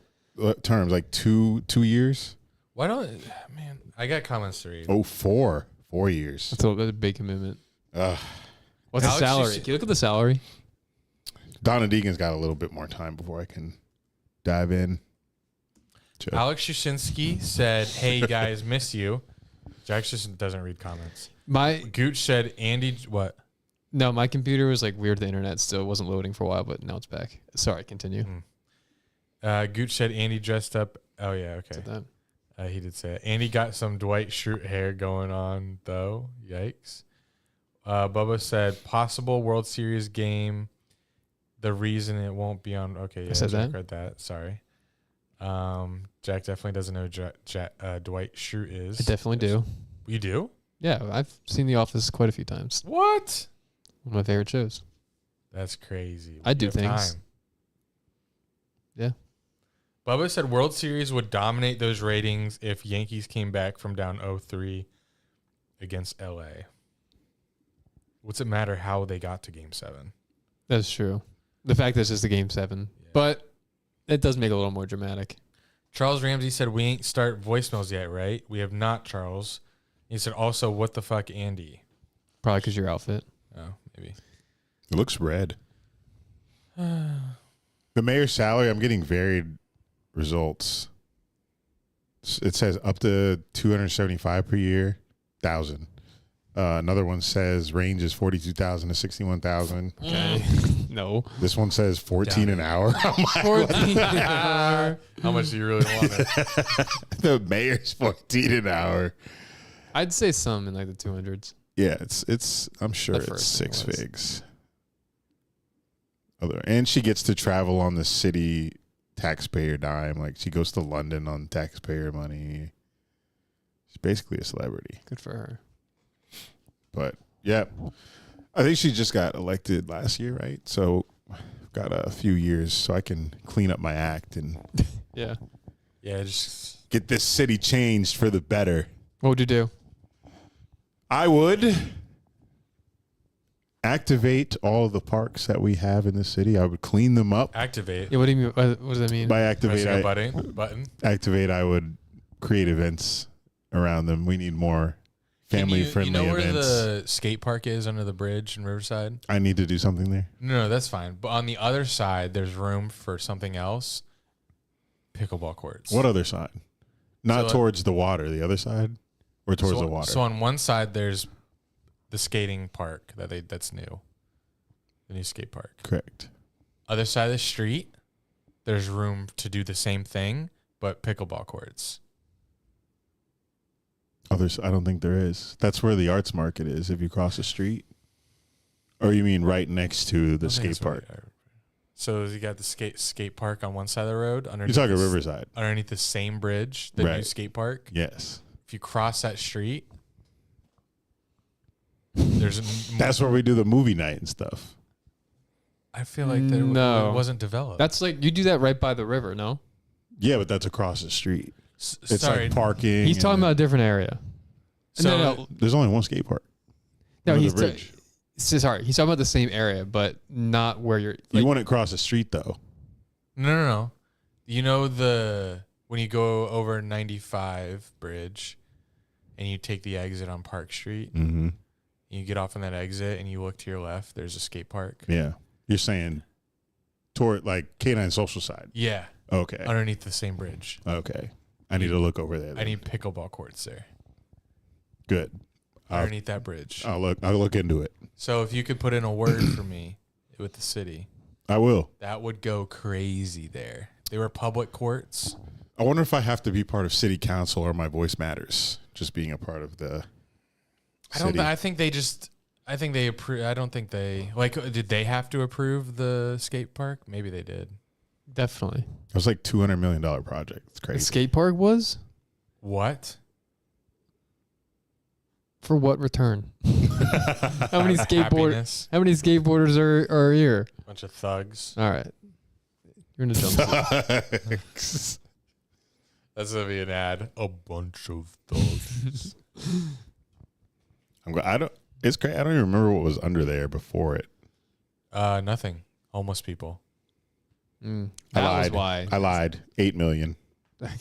terms? Like 2 years? Why don't, man, I got comments to read. Oh, 4 years. That's a big commitment. What's the Alex, salary? Can you look at the salary? Donna Deegan's got a little bit more time before I can dive in. Alex Yashinsky said, "Hey guys, miss you." Jax just doesn't read comments. Gooch said, "Andy, what?" No, my computer was like weird. The internet still wasn't loading for a while, but now it's back. Sorry, continue. Gooch said, "Andy dressed up." Oh yeah, okay. Said that. He did say it. Andy got some Dwight Schrute hair going on though. Yikes. Bubba said, "Possible World Series game. The reason it won't be on." Okay, yeah, I said Jack that. read that. Sorry. Jack definitely doesn't know who Dwight Schrute is. I definitely do. You do? Yeah, I've seen The Office quite a few times. What? One of my favorite shows. That's crazy. I do You have things. time. Yeah. Bubba said World Series would dominate those ratings if Yankees came back from down 0-3 against LA. What's it matter how they got to Game 7? That's true. The fact that it's just a Game 7. Yeah. But it does make it a little more dramatic. Charles Ramsey said, "We ain't start voicemails yet, right?" We have not, Charles. He said, "Also, what the fuck, Andy?" Probably because your outfit. Oh, maybe. It looks red. The mayor's salary, I'm getting varied results. It says up to 275 per year, 1,000. Another one says range is 42,000 to 61,000. Okay. No. This one says 14 an hour. I'm like, 14 an hour. How much do you really want it? the mayor's 14 an hour. I'd say some in like the 200s. Yeah, it's. I'm sure The it's first six thing was. figs. And she gets to travel on the city taxpayer dime. Like she goes to London on taxpayer money. She's basically a celebrity. Good for her. But yeah, I think she just got elected last year, right? So I've got a few years so I can clean up my act and Yeah. Yeah, just get this city changed for the better. What would you do? I would activate all of the parks that we have in the city. I would clean them up. activate. Yeah. What do you mean? What does that mean? By Pressing a activate, button. activate, I would create events around them. We need more family-friendly You know where events. the skate park is under the bridge in Riverside? I need to do something there. No, that's fine. But on the other side, there's room for something else. Pickleball courts. What other side? Not So, towards the water. The other side, or towards the water. So on one side, there's the skating park that's new. The new skate park. Correct. Other side of the street, there's room to do the same thing, but pickleball courts. Others, I don't think there is. That's where the arts market is. If you cross the street, or you mean right next to the I think skate that's what park? So you got the skate park on one side of the road. You're Underneath talking the Riverside. underneath the same bridge, the new Right. skate park. Yes, If you cross that street, there's that's where we do the movie night and stuff. I feel like No. it wasn't developed. That's like you do that right by the river. No. Yeah, but that's across the street. It's sorry. like parking. He's talking about a different area. So- no. There's only one skate park. No, Under he's the bridge. sorry. He's talking about the same area, but not where you're. Like, You wouldn't cross the street though. No. You know when you go over 95 bridge and you take the exit on Park Street, Mm-hmm. You get off on that exit and you look to your left. There's a skate park. Yeah. You're saying toward like K9 social side. Yeah. Okay. Underneath the same bridge. Okay. I need to look over there. I need pickleball courts there. Good. Underneath that bridge. I'll look into it. So if you could put in a word for me with the city, I will. that would go crazy there. They were public courts. I wonder if I have to be part of city council or my voice matters. Just being a part of the city. I think they approve. I don't think they did they have to approve the skate park? Maybe they did. Definitely. It was like $200 million project. It's The crazy. skate park was? What? For what return? How many Happiness. How many skateboarders are here? Bunch of thugs. All right. You're in a jumpsuit. That's gonna be an ad. A bunch of thugs. It's great. I don't even remember what was under there before it. Nothing. Homeless people. That I lied. was why. I lied. 8 million.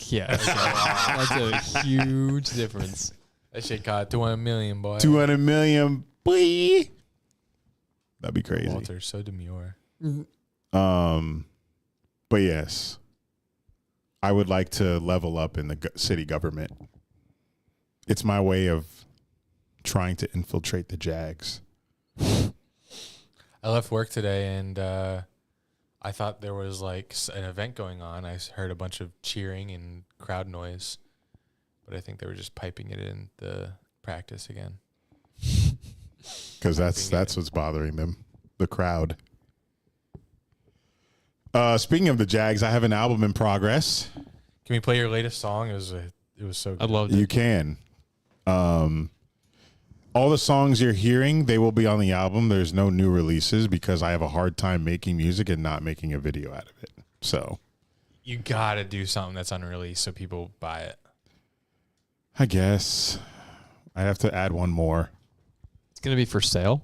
Yeah. That's a huge difference. That shit got 200 million, boy. 200 million, boy. That'd be crazy. Walter's so demure. But yes, I would like to level up in the city government. It's my way of trying to infiltrate the Jags. I left work today and I thought there was like an event going on. I heard a bunch of cheering and crowd noise, but I think they were just piping it in the practice again. Because that's what's bothering them, the crowd. Speaking of the Jags, I have an album in progress. Can we play your latest song? It was so good. I loved it. You can. All the songs you're hearing, they will be on the album. There's no new releases because I have a hard time making music and not making a video out of it. So You gotta do something that's unreleased so people buy it. I guess I have to add one more. It's going to be for sale?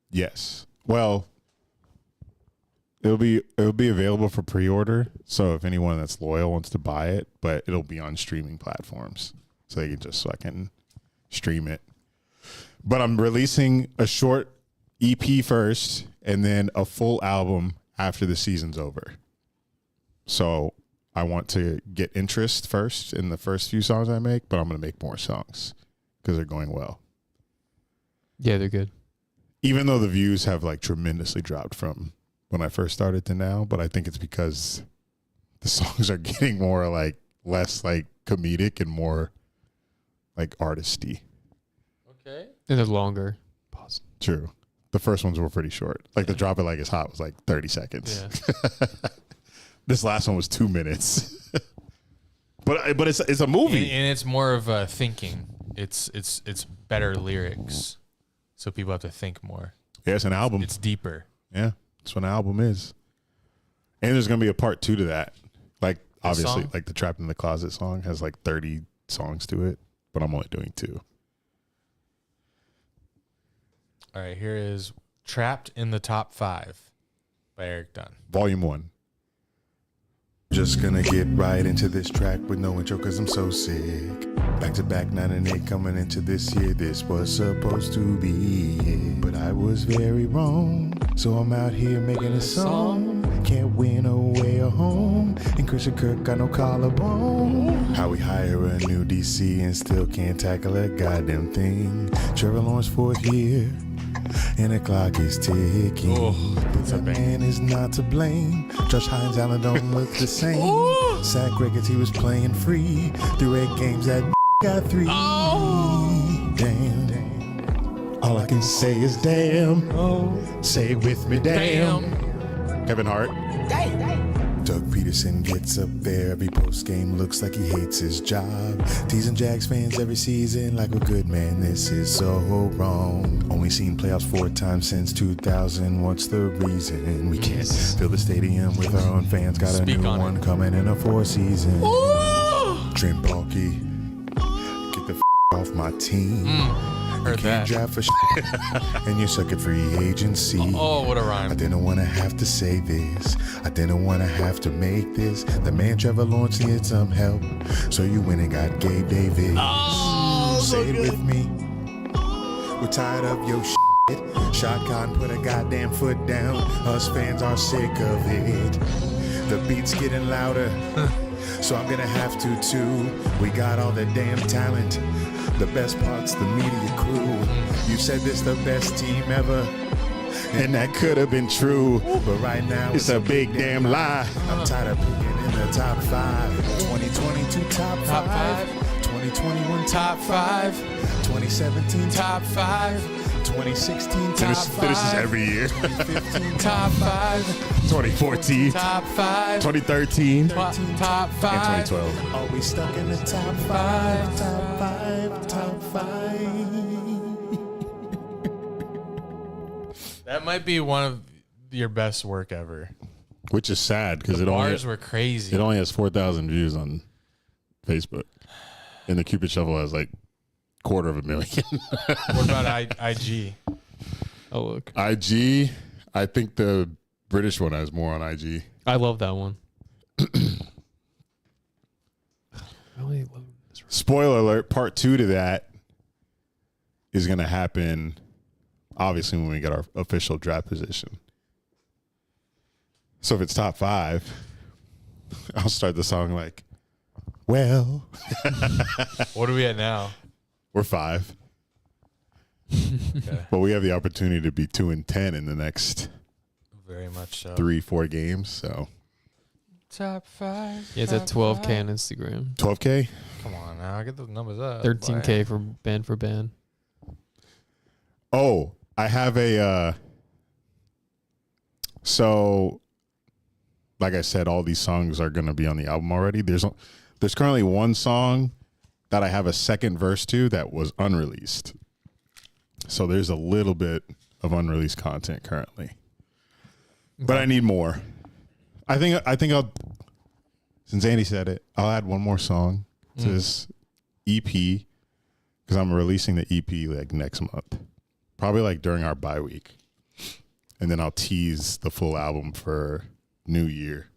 Yes. Well, it'll be available for pre-order. So if anyone that's loyal wants to buy it, but it'll be on streaming platforms, so they can just fucking stream it. But I'm releasing a short EP first, and then a full album after the season's over. So I want to get interest first in the first few songs I make, but I'm going to make more songs because they're going well. Yeah, they're good. Even though the views have like tremendously dropped from when I first started to now, but I think it's because the songs are getting more like less like comedic and more like artisty. Okay. And they're longer. Pause. True. The first ones were pretty short. Like the Drop It Like It's Hot was like 30 seconds. Yeah. This last one was 2 minutes. but it's a movie. And it's more of a thinking. It's better lyrics. So people have to think more. Yeah, it's an album. It's deeper. Yeah, that's what an album is. And there's going to be a part 2 to that. Like, obviously, song? like the Trapped in the Closet song has like 30 songs to it, but I'm only doing 2. All right, here is Trapped in the Top 5 by Eric Dunn. Volume 1. Just gonna get right into this track with no intro cause I'm so sick. Back to back 9 and 8 coming into this year. This was supposed to be it, but I was very wrong. So I'm out here making a song. Can't win away or home. And Christian Kirk got no collarbone. How we hire a new DC and still can't tackle a goddamn thing. Trevor Lawrence 4th year. And the clock is ticking. The man is not to blame. Josh Hines Allen don't look the same. Zach Ricketts, he was playing free. Through 8 games, that got 3. Damn. All I can say is damn. Say it with me, damn. Kevin Hart. Doug Peterson gets up there every post-game, looks like he hates his job. Teasing Jags fans every season like a good man, this is so wrong. Only seen playoffs 4 times since 2000, what's the reason? We can't fill the stadium with our own fans, got a new one coming in a 4 season. Trent Baalke, get the off my team. Heard that. Draft for and you suck at free agency. Oh, what a rhyme. I didn't want to have to say this. I didn't want to have to make this. The man Trevor Lawrence needed some help, so you went and got Gabe Davis. Oh, say it with me. We're tired of your shit. Shotgun put a goddamn foot down. Us fans are sick of it. The beat's getting louder, so I'm gonna have to too. We got all the damn talent. The best part's the media crew. You said this the best team ever, and that could have been true. But right now it's a big damn lie. I'm tired of picking in the top 5. 2022 top 5. 2021 top 5. 2017 top 5. 2016 top 5. Finishes every year. 2015 top 5. 2014 top 5. 2013 top 5. And 2012. Are we stuck in the top 5? Top 5. Top 5. That might be one of your best work ever. Which is sad because The it only bars were crazy. it only has 4,000 views on Facebook, and the Cupid Shuffle has like 250,000. What about IG? Oh, look. IG, I think the British one has more on IG. I love that one. Really love this. Spoiler alert, part 2 to that is going to happen, obviously, when we get our official draft position. So if it's top 5, I'll start the song like, well, What are we at now? we're 5. Okay. But we have the opportunity to be 2-10 in the next Very much so. 3-4 games. So Top 5. Yeah, it's at 12K on Instagram. 12K. Come on now, get those numbers up. 13K for band. Oh, I have a. So, like I said, all these songs are going to be on the album already. There's currently one song that I have a second verse to that was unreleased. So there's a little bit of unreleased content currently, but I need more. I think I'll. Since Andy said it, I'll add one more song to this EP because I'm releasing the EP like next month, probably like during our bye week, and then I'll tease the full album for New Year.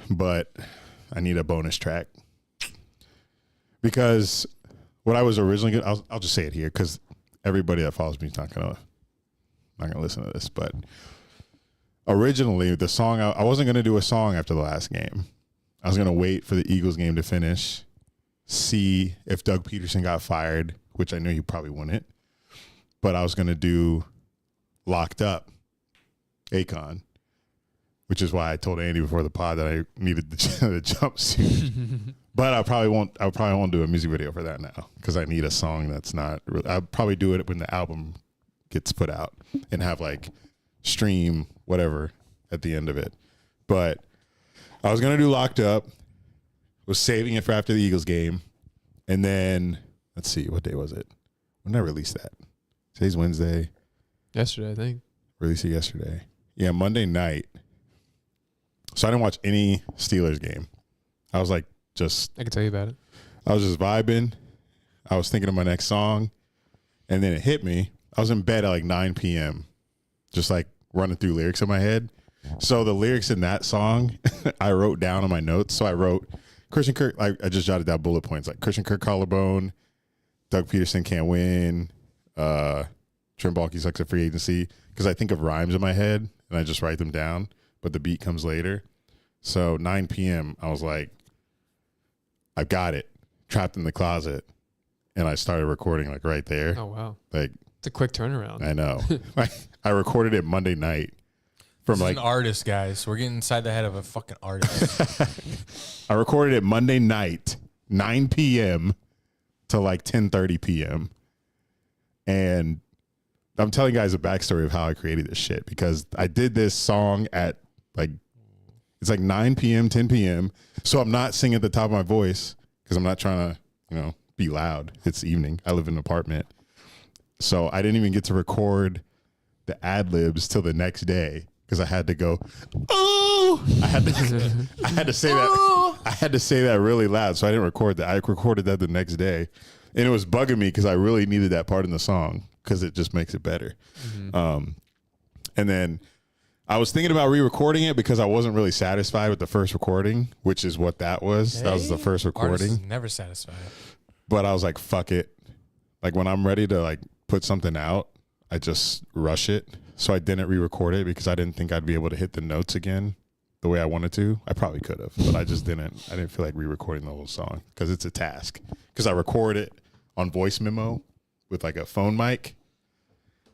But I need a bonus track because what I was originally gonna, I'll just say it here because everybody that follows me is not gonna listen to this, but. Originally, the song, I wasn't going to do a song after the last game. I was going to wait for the Eagles game to finish, see if Doug Peterson got fired, which I knew he probably wouldn't. But I was going to do Locked Up, Akon, which is why I told Andy before the pod that I needed the jumpsuit. But I probably won't do a music video for that now because I need a song that's not. I'll probably do it when the album gets put out and have like stream whatever at the end of it. But I was going to do Locked Up, was saving it for after the Eagles game. And then, let's see, what day was it? When did I release that? Today's Wednesday. Yesterday, I think. Released it yesterday. Yeah, Monday night. So I didn't watch any Steelers game. I was like, I can tell you about it. I was just vibing. I was thinking of my next song. And then it hit me. I was in bed at like 9 p.m. Just like running through lyrics in my head. So the lyrics in that song, I wrote down on my notes. So I wrote Christian Kirk. I just jotted down bullet points like Christian Kirk collarbone, Doug Peterson can't win, Trent Baalke sucks at free agency. Because I think of rhymes in my head and I just write them down, but the beat comes later. So 9 p.m. I was like, I got it, trapped in the closet, and I started recording like right there. Oh, wow. Like It's a quick turnaround. I know. I recorded it Monday night from This is like an artist, guys. We're getting inside the head of a fucking artist. I recorded it Monday night, 9 p.m. to like 10:30 p.m. And I'm telling you guys a backstory of how I created this shit because I did this song at like it's like 9 p.m., 10 p.m. So I'm not singing at the top of my voice because I'm not trying to, be loud. It's evening. I live in an apartment. So I didn't even get to record the ad libs till the next day because I had to go, oh, I had to say that. I had to say that really loud. So I didn't record that. I recorded that the next day and it was bugging me because I really needed that part in the song because it just makes it better. And then I was thinking about re-recording it because I wasn't really satisfied with the first recording, which is what that was. That was the first recording. Artist is never satisfied. But I was like, fuck it. like when I'm ready to like put something out, I just rush it. So I didn't re-record it because I didn't think I'd be able to hit the notes again the way I wanted to. I probably could have, but I just didn't. I didn't feel like re-recording the whole song because it's a task. Because I record it on voice memo with like a phone mic.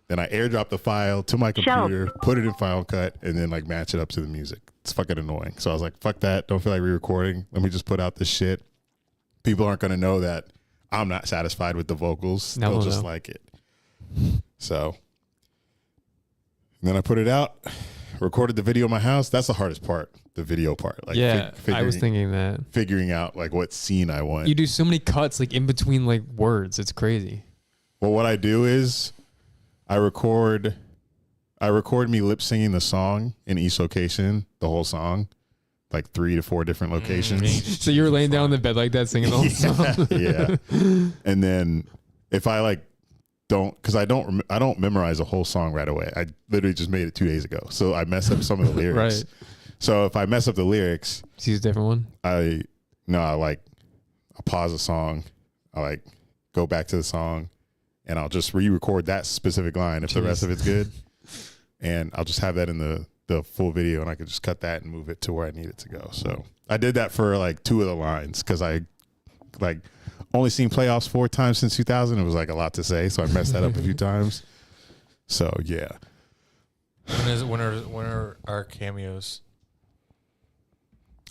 Then I airdrop the file to my computer, put it in Final Cut, and then like match it up to the music. It's fucking annoying. So I was like, fuck that. Don't feel like re-recording. Let me just put out this shit. People aren't going to know that I'm not satisfied with the vocals. No, They'll just like it. So and then I put it out, recorded the video in my house. That's the hardest part, the video part. Like yeah, I was thinking that. Figuring out like what scene I want. You do so many cuts like in between like words. It's crazy. Well, what I do is I record me lip singing the song in each location, the whole song, like 3 to 4 different locations. So you're laying down in the bed like that singing the whole song. Yeah. And then if I like because I don't memorize a whole song right away. I literally just made it 2 days ago, so I mess up some of the lyrics. Right. So if I mess up the lyrics, See a different one. I pause the song, I like go back to the song, and I'll just re-record that specific line if the rest of it's good, and I'll just have that in the full video, and I could just cut that and move it to where I need it to go. So I did that for like 2 of the lines because I like only seen playoffs 4 times since 2000. It was like a lot to say, so I messed that up a few times. So yeah. When are our cameos?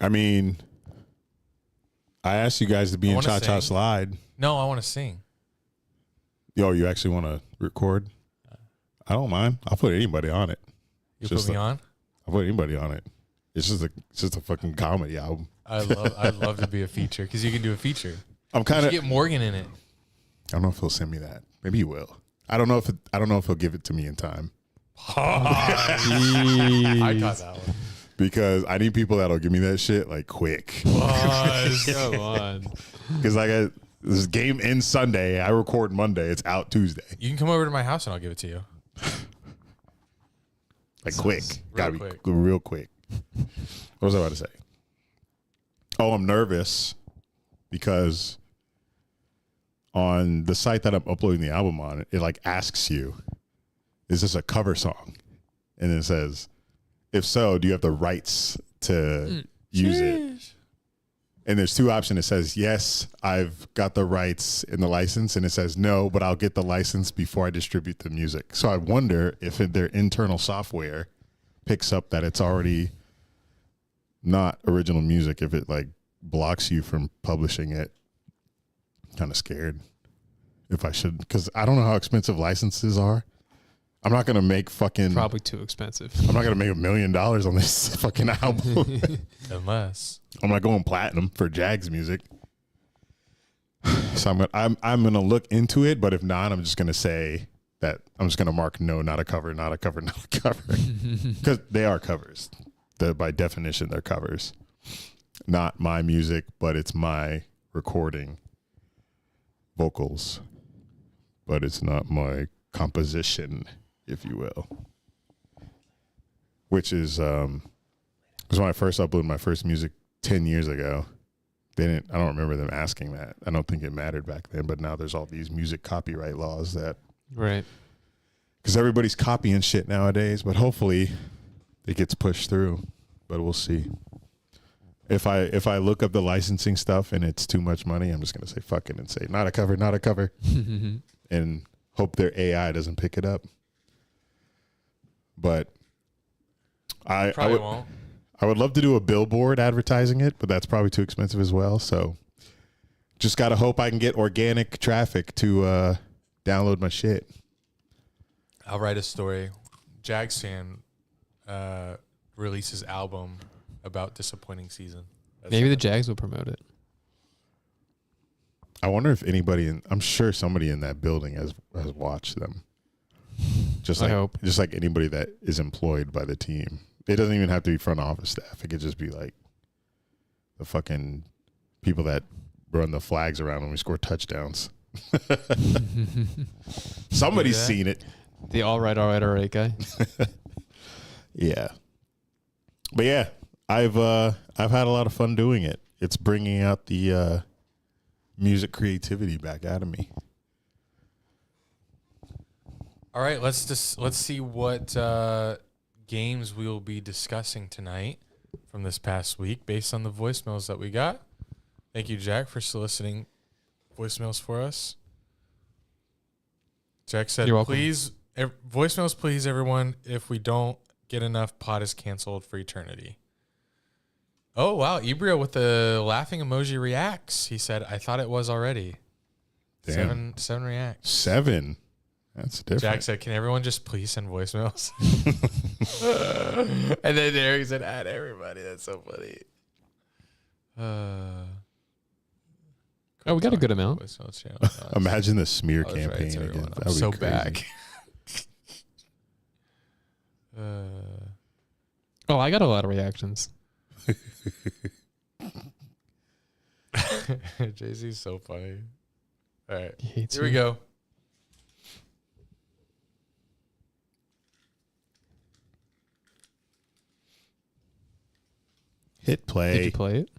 I mean, I asked you guys to be in Cha Cha Slide. No, I want to sing. Yo, you actually want to record? I don't mind. I'll put anybody on it. You put me on? I'll put anybody on it. It's just a fucking comedy album. I'd love to be a feature because you can do a feature. I'm kind of get Morgan in it. I don't know if he'll send me that. Maybe he will. I don't know if he'll give it to me in time. I got that one. Because I need people that'll give me that shit like quick. Come on. Because this game ends Sunday. I record Monday. It's out Tuesday. You can come over to my house and I'll give it to you. Like quick. Gotta quick. be real quick. What was I about to say? Oh, I'm nervous because on the site that I'm uploading the album on, it like asks you, is this a cover song? And it says, if so, do you have the rights to use it? And there's 2 options. It says, yes, I've got the rights in the license. And it says, no, but I'll get the license before I distribute the music. So I wonder if their internal software picks up that it's already not original music, if it like blocks you from publishing it. Kind of scared if I should, because I don't know how expensive licenses are. I'm not gonna make probably too expensive. I'm not gonna make $1 million on this fucking album Unless I'm not going platinum for Jags music. So I'm gonna look into it, but if not, I'm just gonna say that I'm just gonna mark no, not a cover, not a cover, not a cover, because they are covers. By definition, they're covers. Not my music, but it's my recording vocals, but it's not my composition, if you will. Which is when I first uploaded my first music 10 years ago. I don't remember them asking that. I don't think it mattered back then, but now there's all these music copyright laws that, right? Because everybody's copying shit nowadays, but hopefully it gets pushed through. But we'll see. If I look up the licensing stuff and it's too much money, I'm just gonna say fuck it and say not a cover, not a cover, and hope their AI doesn't pick it up. But I won't. I would love to do a billboard advertising it, but that's probably too expensive as well. So just gotta hope I can get organic traffic to download my shit. I'll write a story. Jags fan releases album about disappointing season. Maybe the Jags will promote it. I wonder if anybody I'm sure somebody in that building has watched them. I hope. Just like anybody that is employed by the team. It doesn't even have to be front office staff. It could just be like the fucking people that run the flags around when we score touchdowns. Somebody's seen it. The all right guy. Yeah. But yeah, I've had a lot of fun doing it. It's bringing out the music creativity back out of me. All right, let's see what games we will be discussing tonight from this past week based on the voicemails that we got. Thank you, Jack, for soliciting voicemails for us. Jack said, You're welcome. please, voicemails, please, everyone. If we don't get enough, pod is canceled for eternity. Oh, wow. Ibrio with the laughing emoji reacts. He said, I thought it was already. Damn. Seven reacts. 7. That's different. Jack said, can everyone just please send voicemails? And then Derek said, add everybody. That's so funny. Oh, we got a good amount. Voicemail channel. Imagine the smear Oh, that's right, campaign it's again. everyone. That I'm would so be crazy. back. Oh, I got a lot of reactions. Jay-Z's so funny. All right. He hates Here we me. go. Hit play. Did you play it?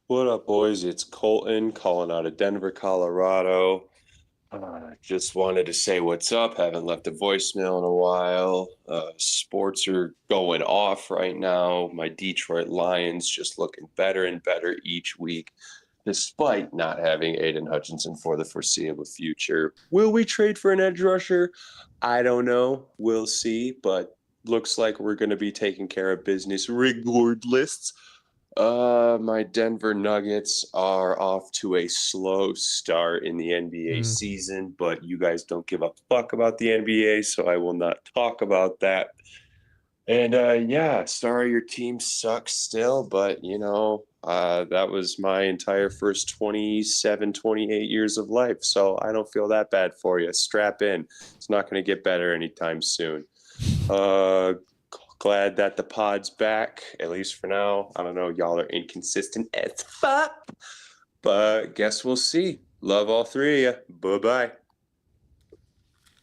What up, boys? It's Colton calling out of Denver, Colorado. Just wanted to say what's up. Haven't left a voicemail in a while. Sports are going off right now. My Detroit Lions just looking better and better each week, despite not having Aiden Hutchinson for the foreseeable future. Will we trade for an edge rusher? I don't know. We'll see, but looks like we're going to be taking care of business regardless. My Denver Nuggets are off to a slow start in the NBA season, but you guys don't give a fuck about the NBA, so I will not talk about that. And yeah, sorry your team sucks still, but that was my entire first 27, 28 years of life, so I don't feel that bad for you. Strap in. It's not going to get better anytime soon. Glad that the pod's back, at least for now. I don't know, y'all are inconsistent as fuck, but guess we'll see. Love all three of you. Bye-bye.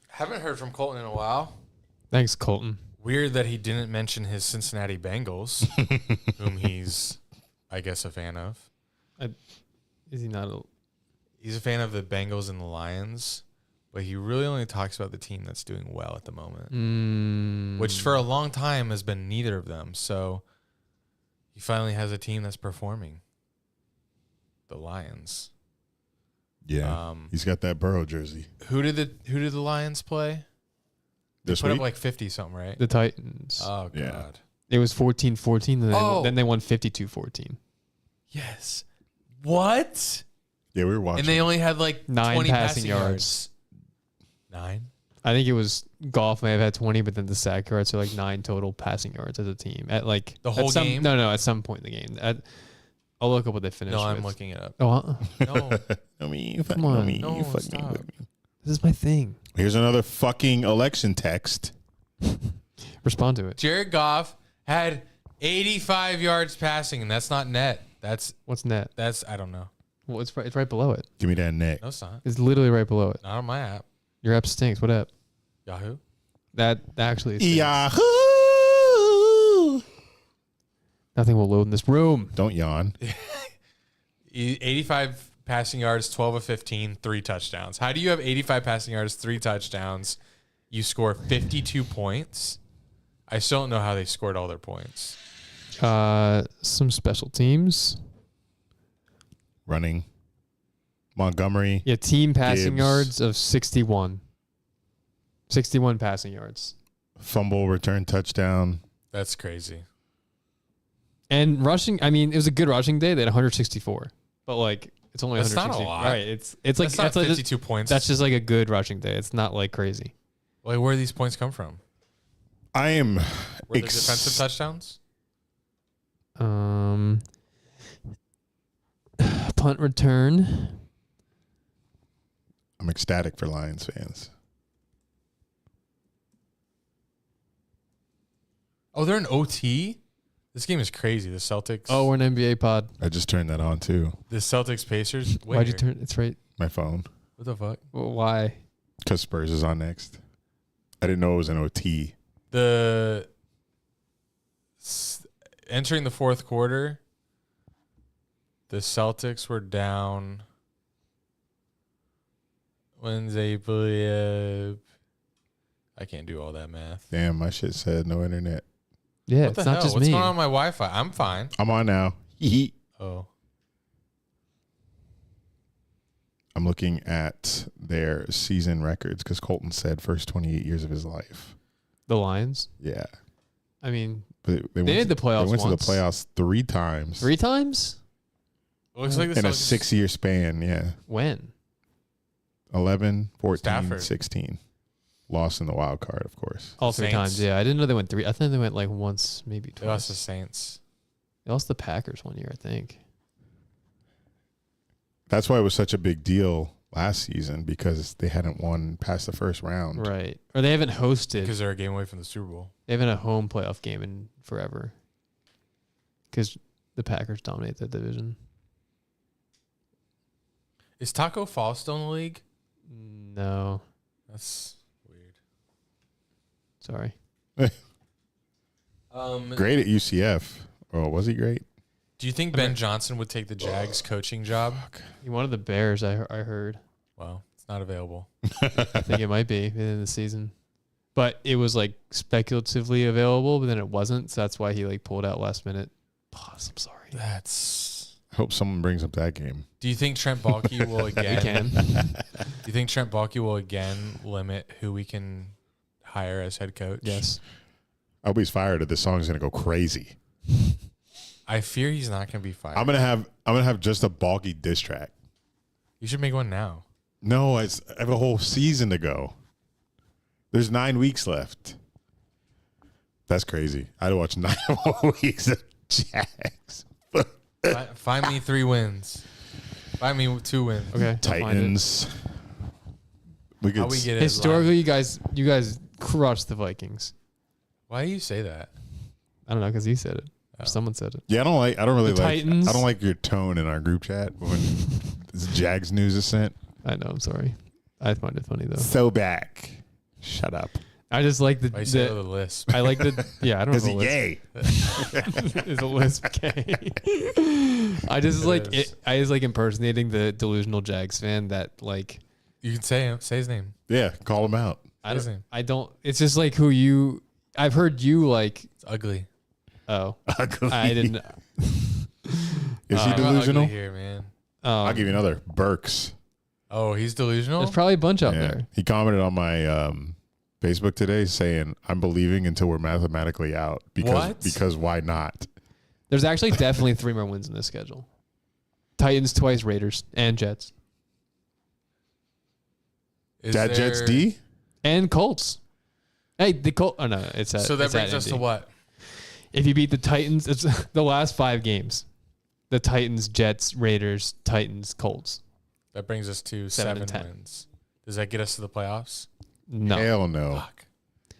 Haven't heard from Colton in a while. Thanks, Colton. Weird that he didn't mention his Cincinnati Bengals, whom he's, I guess, a fan of. Is he not? He's a fan of the Bengals and the Lions, but he really only talks about the team that's doing well at the moment, which for a long time has been neither of them. So he finally has a team that's performing. The Lions. Yeah. He's got that Burrow jersey. Who did the Lions play? They This put week? up like 50 something, right? The Titans. Oh god. Yeah. It was 14-14, Oh. then they won 52-14. Yes. What? Yeah, we were watching. And they only had like 9 20 passing yards. 9? I think it was Golf may have had 20, but then the sack yards are like 9 total passing yards as a team at like The whole at some, game? No, at some point in the game. I'll look up what they finished. No, I'm with. looking it up. Oh, No. I mean, you Come on. you No, fucking stop. with me. this is my thing. Here's another fucking election text. Respond to it. Jared Goff had 85 yards passing, and that's not net. That's What's net? I don't know. Well, it's right below it. Give me that neck. No, it's not. It's literally right below it. Not on my app. Your app stinks. What app? Yahoo. That actually stinks. Yahoo! Nothing will load in this room. Don't yawn. 85 passing yards, 12 of 15, 3 touchdowns. How do you have 85 passing yards, 3 touchdowns? You score 52 points. I still don't know how they scored all their points. Some special teams. Running. Montgomery. Yeah, team passing Gibbs. yards of 61. 61 passing yards. Fumble, return, touchdown. That's crazy. And rushing, I mean, it was a good rushing day. They had 164. But like it's only That's not 160. a lot. Right. It's like That's not like 52 points. that's just like a good rushing day. It's not like crazy. Like, where do these points come from? I am Were they defensive touchdowns? Punt return. I'm ecstatic for Lions fans. Oh, they're in OT? This game is crazy. The Celtics. Oh, we're an NBA pod. I just turned that on too. The Celtics Pacers. Wait, Why'd you turn? It's right. My phone. What the fuck? Well, why? Because Spurs is on next. I didn't know it was an OT. Entering the fourth quarter, the Celtics were down Wednesday flip. I can't do all that math. Damn, my shit said no internet. Yeah, What the it's not hell? just What's me. going on with my Wi-Fi? I'm fine. I'm on now. Hee. Oh, I'm looking at their season records because Colton said first 28 years of his life. The Lions. Yeah. I mean, But they made the playoffs. They went once. to the playoffs 3 times. 3 times? looks like this In a 6-year span, yeah. When? 11, 14, Stafford. 16. Lost in the wild card, of course. All 3 Saints. times. Yeah, I didn't know they went 3. I think they went like once, maybe They lost the twice. Saints. They lost the Packers one year, I think. That's why it was such a big deal last season because they hadn't won past the first round. Right. Or they haven't hosted. Because they're a game away from the Super Bowl. They haven't a home playoff game in forever. Because the Packers dominate that division. Is Taco Fall still in the league? No. That's weird. Sorry. Great at UCF. Oh, was he great? Do you think Ben Johnson would take the Jags coaching job? He wanted the Bears, I heard. Well, it's not available. I think it might be within the season. But it was like speculatively available, but then it wasn't. So that's why he like pulled out last minute. Pause. I'm sorry. That's. I hope someone brings up that game. Do you think Trent Baalke will again? We can. Do you think Trent Baalke will again limit who we can hire as head coach? Yes. I hope he's fired or this song's going to go crazy. I fear he's not going to be fired. I'm gonna have just a bulky diss track. You should make one now. No, I have a whole season to go. There's 9 weeks left. That's crazy. I had to watch 9 more weeks of Jags. Find me 3 wins. Find me 2 wins. Okay. I'll find Titans. We How could we get it. it? Historically, you guys crushed the Vikings. Why do you say that? I don't know because he said it. Oh. Or someone said it. Yeah, I don't really The like Titans. I don't like your tone in our group chat when this Jags news is sent. I know. I'm sorry. I find it funny though. So back. Shut up. I just like Why you say it with a lisp? I like the yeah. I don't Is know. he gay? Is a lisp gay? I just It like is. it. I just like impersonating the delusional Jags fan that like You can say him. Say his name. Yeah, call him out. I His don't. name. I don't. It's just like who you. I've heard you like. It's ugly. Oh, Ugly. I didn't. Is he Not delusional? ugly here, man. I'll give you another. Burks. Oh, he's delusional. There's probably a bunch out Yeah. there. He commented on my Facebook today saying, "I'm believing until we're mathematically out." What? Because why not? There's actually definitely 3 more wins in this schedule. Titans twice, Raiders, and Jets, Is That Jets there- D? and Colts. Hey, the Colts. Oh no, it's at. So that it's at brings us to Indy. what? If you beat the Titans, it's the last 5 games. The Titans, Jets, Raiders, Titans, Colts. That brings us to 7 7 and 10. wins. Does that get us to the playoffs? No. Hell no. Fuck.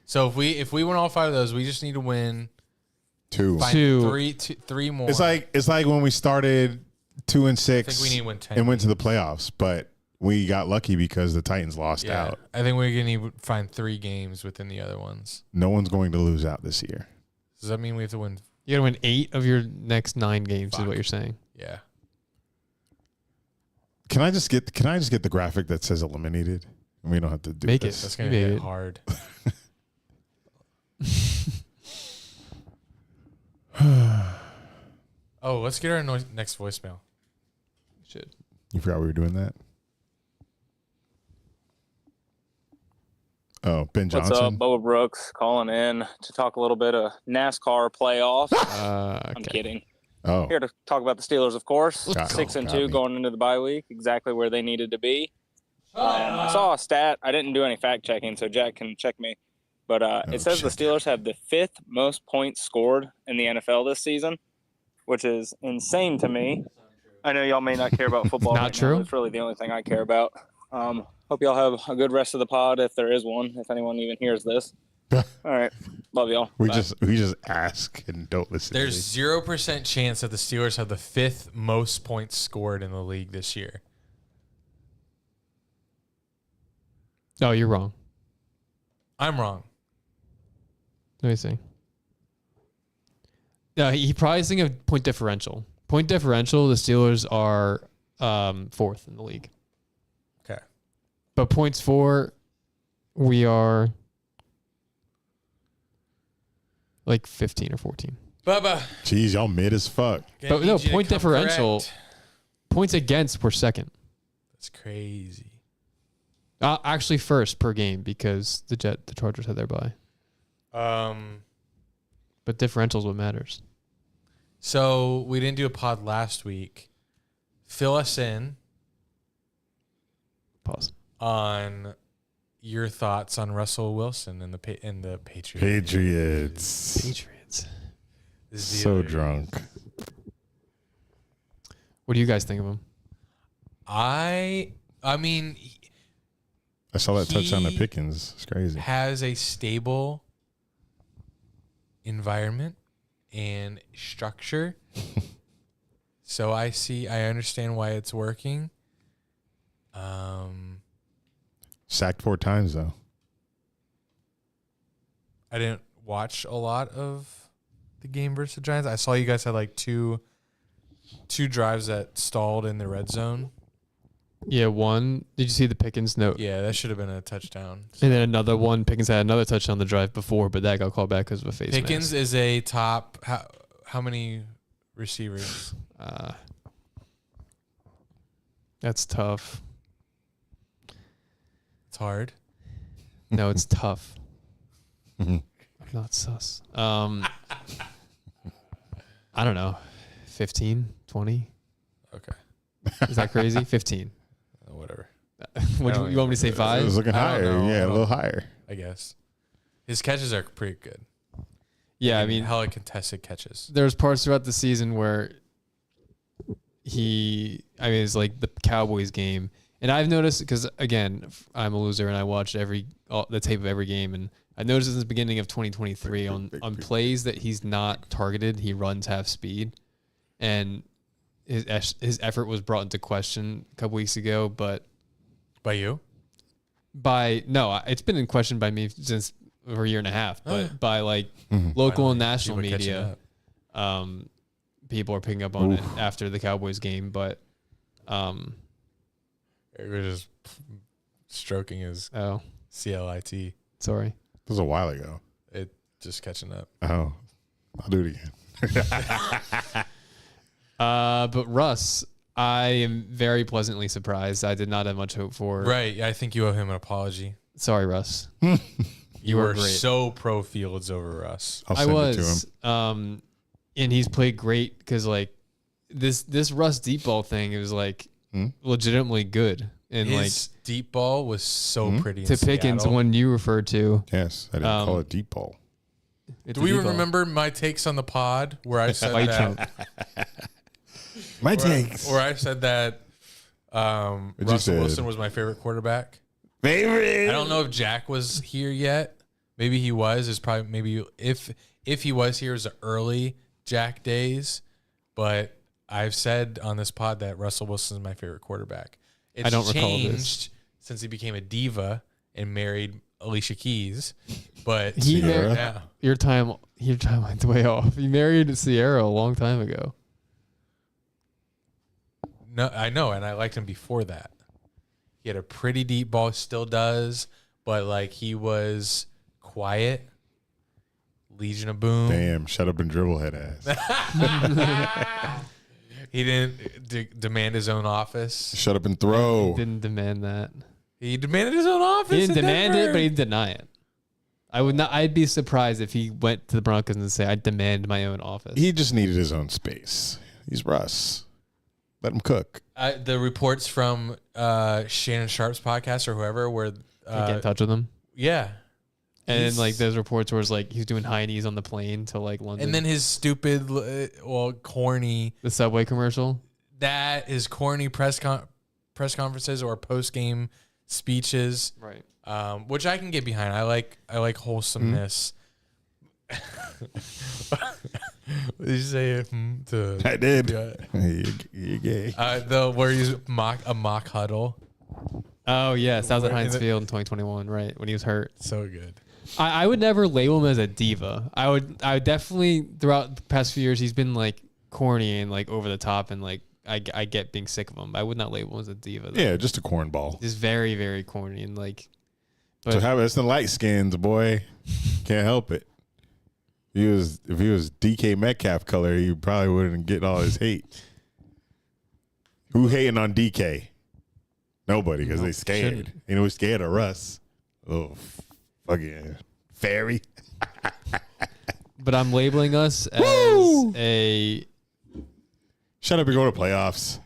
So if we win all 5 of those, we just need to win 2. find Two. three more. It's like when we started 2 and 6 I think we need to win 10 and went to the playoffs, but we got lucky because the Titans lost Yeah, out. I think we're gonna need to find 3 games within the other ones. No one's going to lose out this year. Does that mean we have to win? You gotta win 8 of your next 9 games, is what you're saying. Yeah. Can I just get the graphic that says eliminated? And we don't have to do Make it. this. That's gonna You made hit it. hard. Oh, let's get our next voicemail. Should. You forgot we were doing that? Oh, Ben What's Johnson. up, Bubba Brooks calling in to talk a little bit of NASCAR playoffs. I'm Okay. kidding. Oh, Here to talk about the Steelers, of course. Got- 6-2 got me. going into the bye week, exactly where they needed to be. I saw a stat. I didn't do any fact checking, so Jack can check me. But it says shit. the Steelers have the 5th most points scored in the NFL this season, which is insane to me. I know y'all may not care about football. Not right true. Now. It's really the only thing I care about. Hope y'all have a good rest of the pod, if there is one, if anyone even hears this. All right. Love y'all. we Bye. just ask and don't listen. There's to 0% chance that the Steelers have the 5th most points scored in the league this year. No, you're wrong. I'm wrong. Let me see. He probably is thinking of point differential. Point differential, the Steelers are 4th in the league. Okay. But points for, we are like 15 or 14. Bubba. Jeez, y'all mid as fuck. But no, point differential. Correct. Points against, we're second. That's crazy. Actually, first per game because the Chargers had their bye. But differential's what matters. So we didn't do a pod last week. Fill us in. Pause. On your thoughts on Russell Wilson and the Patriots. Patriots. So drunk. What do you guys think of him? I mean, I saw that touchdown to Pickens. It's crazy. Has a stable environment and structure. So I understand why it's working. Sacked 4 times though. I didn't watch a lot of the game versus the Giants. I saw you guys had like two drives that stalled in the red zone. Yeah, one. Did you see the Pickens note? Yeah, that should have been a touchdown. And then another one. Pickens had another touchdown the drive before, but that got called back because of a face Pickens mask. is a top. How many receivers? That's tough. It's hard. No, it's tough. I'm not sus. I don't know. 15, 20? Okay. Is that crazy? 15. Whatever. What you want me to say? 5? It was looking higher. Yeah, a little higher. I guess. His catches are pretty good. Yeah, I mean, hella contested catches. There's parts throughout the season where it's like the Cowboys game. And I've noticed, because again, I'm a loser and I watch the tape of every game, and I noticed since the beginning of 2023 on plays that he's not targeted, he runs half speed, and his effort was brought into question a couple weeks ago. But by you? It's been in question by me since for a year and a half, but by like local and national media, people are picking up on it after the Cowboys game. But it was just stroking his CLIT. Sorry. It was a while ago. It just catching up. Oh, I'll do it again. But Russ, I am very pleasantly surprised. I did not have much hope for. Right. I think you owe him an apology. Sorry, Russ. You were great. so pro Fields over Russ. I'll send it to him. And he's played great because like this Russ deep ball thing, it was like legitimately good. And his deep ball was so pretty. To Pickens, one you referred to. Yes, I didn't call it deep ball. Do we remember my takes on the pod where I said that? My takes. Where I said that Russell Wilson was my favorite quarterback. Favorite. I don't know if Jack was here yet. Maybe he was. It's probably maybe if he was here, it was the early Jack days. But I've said on this pod that Russell Wilson is my favorite quarterback. It's I don't recall changed since he became a diva and married Alicia Keys. But your time went way off. He married Sierra a long time ago. No, I know, and I liked him before that. He had a pretty deep ball, still does, but like he was quiet. Legion of Boom. Damn, shut up and dribble head ass. He didn't demand his own office. Shut up and throw. He didn't demand that. He demanded his own office. He didn't demand it, but he didn't deny it. I'd be surprised if he went to the Broncos and say, "I demand my own office." He just needed his own space. He's Russ. Let him cook. The reports from Shannon Sharp's podcast or whoever where get in touch with him. Yeah. And then like those reports where it's like he's doing high knees on the plane to like London. And then his stupid, corny. The Subway commercial. That is corny press conferences or post game speeches. Right. Which I can get behind. I like wholesomeness. Did you say it? I did. Yeah. You're gay. Where he's a mock huddle. Oh yes, that was at Heinz Field in 2021, right? When he was hurt. So good. I would never label him as a diva. I would definitely throughout the past few years he's been like corny and like over the top and like I get being sick of him. I would not label him as a diva. Though. Yeah, just a cornball. He's very, very corny and like. But So how it's the light skins, boy. Can't help it. If he was DK Metcalf color, he probably wouldn't get all his hate. Who hating on DK? Nobody, because they scared. shouldn't. You know, scared of Russ. Oh, fucking fairy. But I'm labeling us as Woo! a. Shut up and go to playoffs.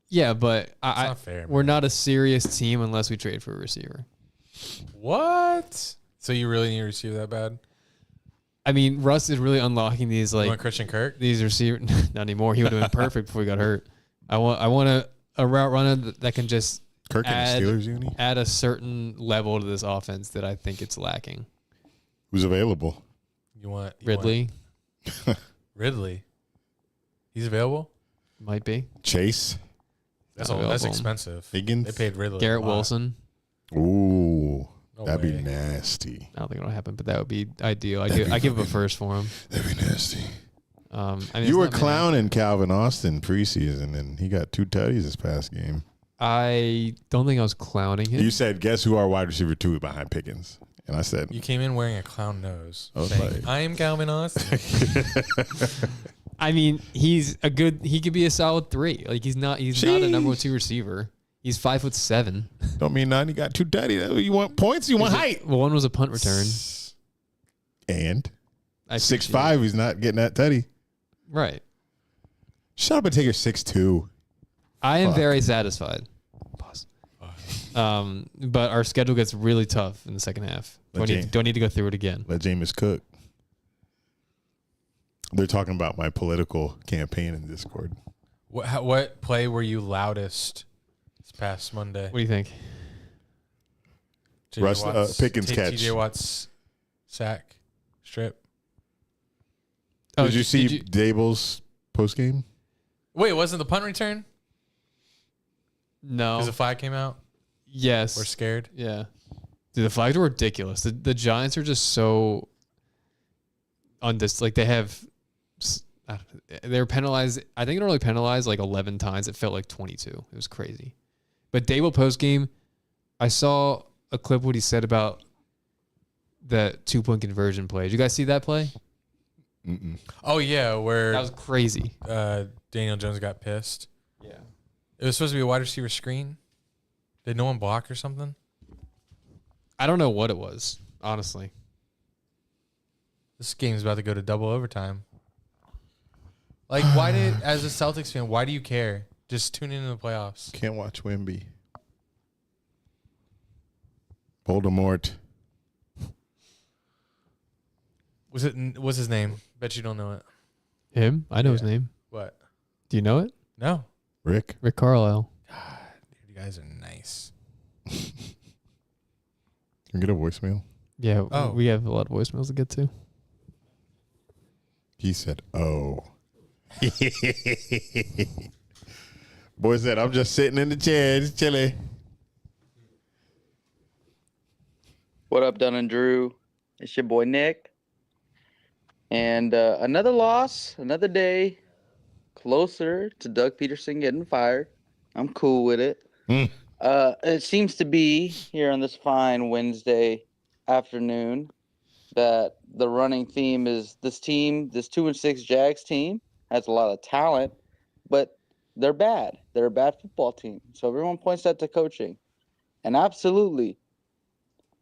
Yeah, but not fair, we're man. not a serious team unless we trade for a receiver. What? So you really need a receiver that bad? I mean, Russ is really unlocking these You like want Christian Kirk? these receivers. Not anymore. He would have been perfect before he got hurt. I want a route runner that can just Kirk in the Steelers uni? add a certain level to this offense that I think it's lacking. Who's available? You want Ridley Ridley? He's available. might be. Chase? That's Available. expensive. Higgins? They paid Ridley. Garrett a lot. Wilson. Ooh. No that'd way. be nasty. I don't think it'll happen, but that would be ideal. I give him a first for him. That'd be nasty. I mean, You it's were not many. clowning Calvin Austin preseason, and he got 2 tutties this past game. I don't think I was clowning him. You said, guess who our wide receiver 2 behind Pickens? And I said, You came in wearing a clown nose. I was Saying, like- I am Calvin Austin. I mean, he could be a solid 3. Like he's not a number 2 receiver. He's 5'7". don't mean nothing. He got 2 tutties. You want points? You want height? Well, one was a punt return. And I 6'5", he's not getting that tutty. Right. Shut up and take your 6'2". I am Fuck. very satisfied. Pause. But our schedule gets really tough in the second half. Do I need to go through it again? Let Jameis cook. They're talking about my political campaign in Discord. What play were you loudest this past Monday? What do you think? Pickens catch. TJ Watt's sack strip. Oh, Did you see Dable's post game? Wait, wasn't the punt return? No. Because the flag came out. Yes. We're scared. Yeah. Dude, the flags were ridiculous. The Giants are just so like they have. They were penalized. I think they were only penalized like 11 times. It felt like 22. It was crazy. But Dable post game, I saw a clip of what he said about the 2-point conversion play. Did you guys see that play? Mm-mm. Oh yeah, where That was crazy. Daniel Jones got pissed. Yeah. It was supposed to be a wide receiver screen. Did no one block or something? I don't know what it was, honestly. This game's about to go to double overtime. Like, as a Celtics fan, why do you care? Just tune into the playoffs. Can't watch Wemby. Voldemort. What's his name? Bet you don't know it. Him? I know his Yeah. name. What? Do you know it? No. Rick. Rick Carlisle. God, dude, you guys are nice. Can we get a voicemail? Yeah, Oh. we have a lot of voicemails to get to. He said, oh. Boy said, I'm just sitting in the chair, just chilling. What up, Dunn and Drew? It's your boy Nick. And another loss, another day closer to Doug Peterson getting fired. I'm cool with it. It seems to be here on this fine Wednesday afternoon that the running theme is this 2-6 Jags team has a lot of talent, but they're bad. They're a bad football team. So everyone points that to coaching. And absolutely.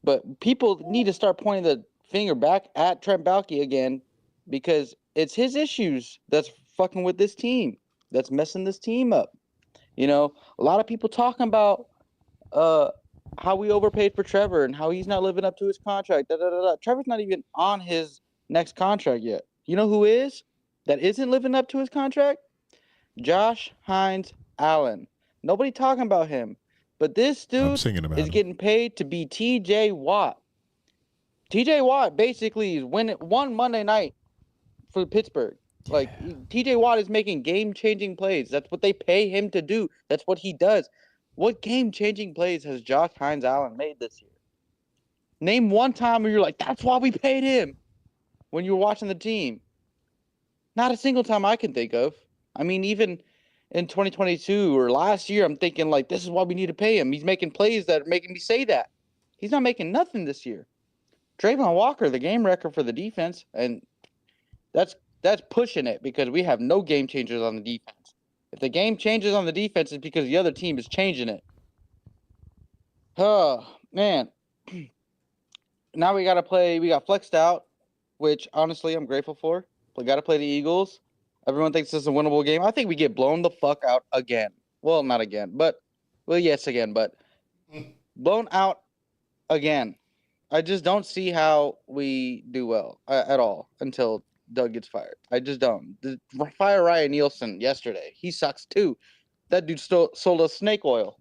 But people need to start pointing the finger back at Trent Baalke again because it's his issues that's fucking with this team, that's messing this team up. You know, a lot of people talking about how we overpaid for Trevor and how he's not living up to his contract. Trevor's not even on his next contract yet. You know who is? That isn't living up to his contract? Josh Hines Allen. Nobody talking about him. But this I'm dude singing about is him. getting paid to be TJ Watt. TJ Watt basically is won Monday night for Pittsburgh. Like TJ Watt is making game-changing plays. That's what they pay him to do. That's what he does. What game-changing plays has Josh Hines Allen made this year? Name one time where you're like, that's why we paid him when you were watching the team. Not a single time I can think of. I mean, even in 2022 or last year, I'm thinking like, this is why we need to pay him. He's making plays that are making me say that. He's not making nothing this year. Trayvon Walker, the game record for the defense, and that's pushing it because we have no game changers on the defense. If the game changes on the defense, it's because the other team is changing it. Oh, man. Now we got to play. We got flexed out, which honestly I'm grateful for. We got to play the Eagles. Everyone thinks this is a winnable game. I think we get blown the fuck out again. Well, not again, but yes, again, but blown out again. I just don't see how we do well at all until Doug gets fired. I just don't. Fire Ryan Nielsen yesterday. He sucks too. That dude sold us snake oil.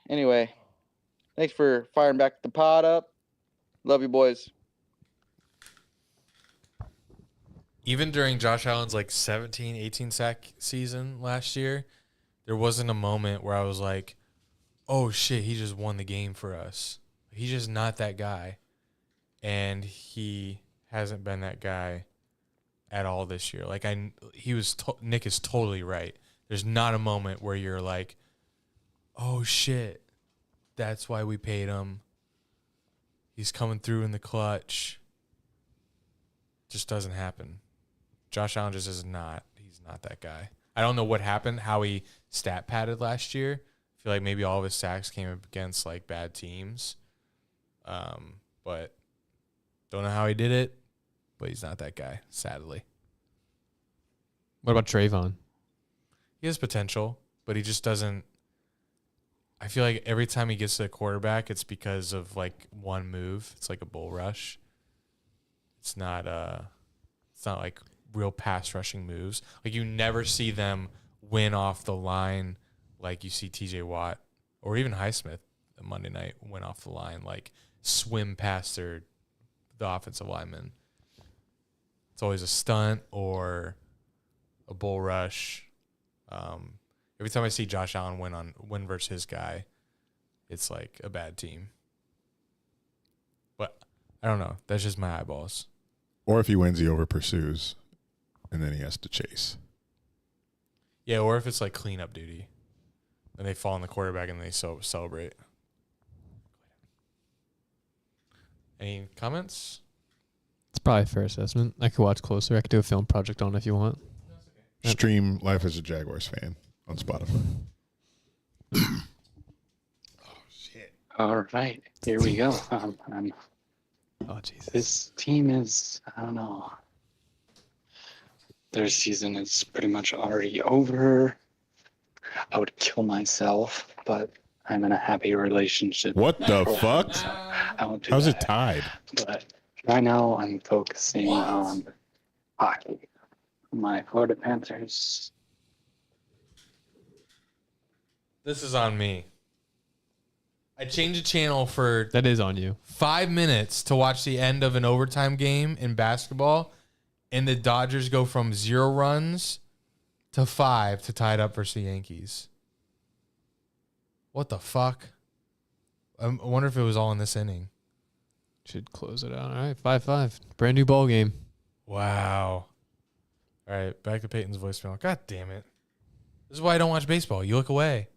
Anyway, thanks for firing back the pod up. Love you, boys. Even during Josh Allen's like 17, 18 sack season last year, there wasn't a moment where I was like, oh shit, he just won the game for us. He's just not that guy. And he hasn't been that guy at all this year. Like Nick is totally right. There's not a moment where you're like, oh shit, that's why we paid him. He's coming through in the clutch. Just doesn't happen. Josh Allen just is not. He's not that guy. I don't know what happened, how he stat padded last year. I feel like maybe all of his sacks came up against like bad teams. But don't know how he did it, but he's not that guy, sadly. What about Trayvon? He has potential, but he just doesn't. I feel like every time he gets to the quarterback, it's because of like one move. It's like a bull rush. It's not like real pass rushing moves. Like you never see them win off the line like you see TJ Watt or even Highsmith Monday night win off the line, like swim past the offensive lineman. It's always a stunt or a bull rush. Every time I see Josh Allen win versus his guy, it's like a bad team. But I don't know. That's just my eyeballs. Or if he wins, he over pursues, and then he has to chase. Yeah, or if it's like cleanup duty, and they fall on the quarterback and they celebrate. Any comments? It's probably a fair assessment. I could watch closer. I could do a film project on it if you want. Stream Life as a Jaguars fan on Spotify. Oh shit! All right, here we go. Oh Jesus! This team is, I don't know. Their season is pretty much already over. I would kill myself, but I'm in a happy relationship. What the fuck? I won't do How's that. it tied? But right now, I'm focusing on hockey. My Florida Panthers. This is on me. I changed the channel for That is on you. 5 minutes to watch the end of an overtime game in basketball, and the Dodgers go from 0 runs to 5 to tie it up versus the Yankees. What the fuck? I wonder if it was all in this inning. Should close it out. All right, 5-5. Brand new ball game. Wow. All right, back to Peyton's voicemail. God damn it. This is why I don't watch baseball. You look away.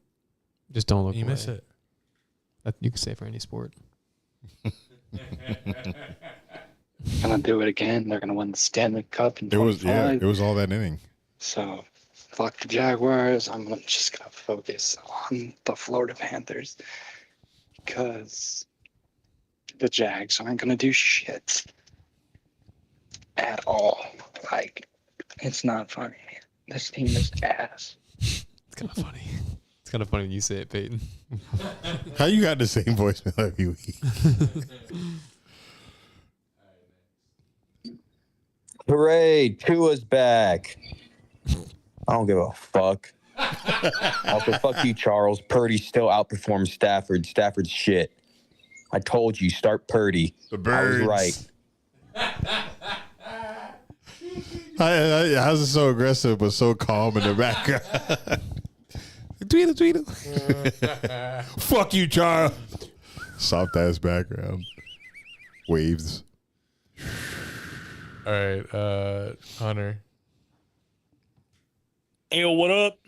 Just don't look You away. miss it. That you can say for any sport. Gonna do it again. They're gonna win the Stanley Cup in It was 25. it was all that inning. So, fuck the Jaguars. I'm just gonna focus on the Florida Panthers because the Jags aren't gonna do shit at all. Like, it's not funny. This team is ass. It's kind of funny. It's kind of funny when you say it, Peyton. How you got the same voicemail every week? Hooray, Tua's back. I don't give a fuck. Also, fuck you, Charles. Purdy still outperforms Stafford. Stafford's shit. I told you, start Purdy. The birds. I was right. How's it so aggressive but so calm in the background? Tweedle. Fuck you, Charles. Soft ass background. Waves. All right, Hunter. Hey, what up?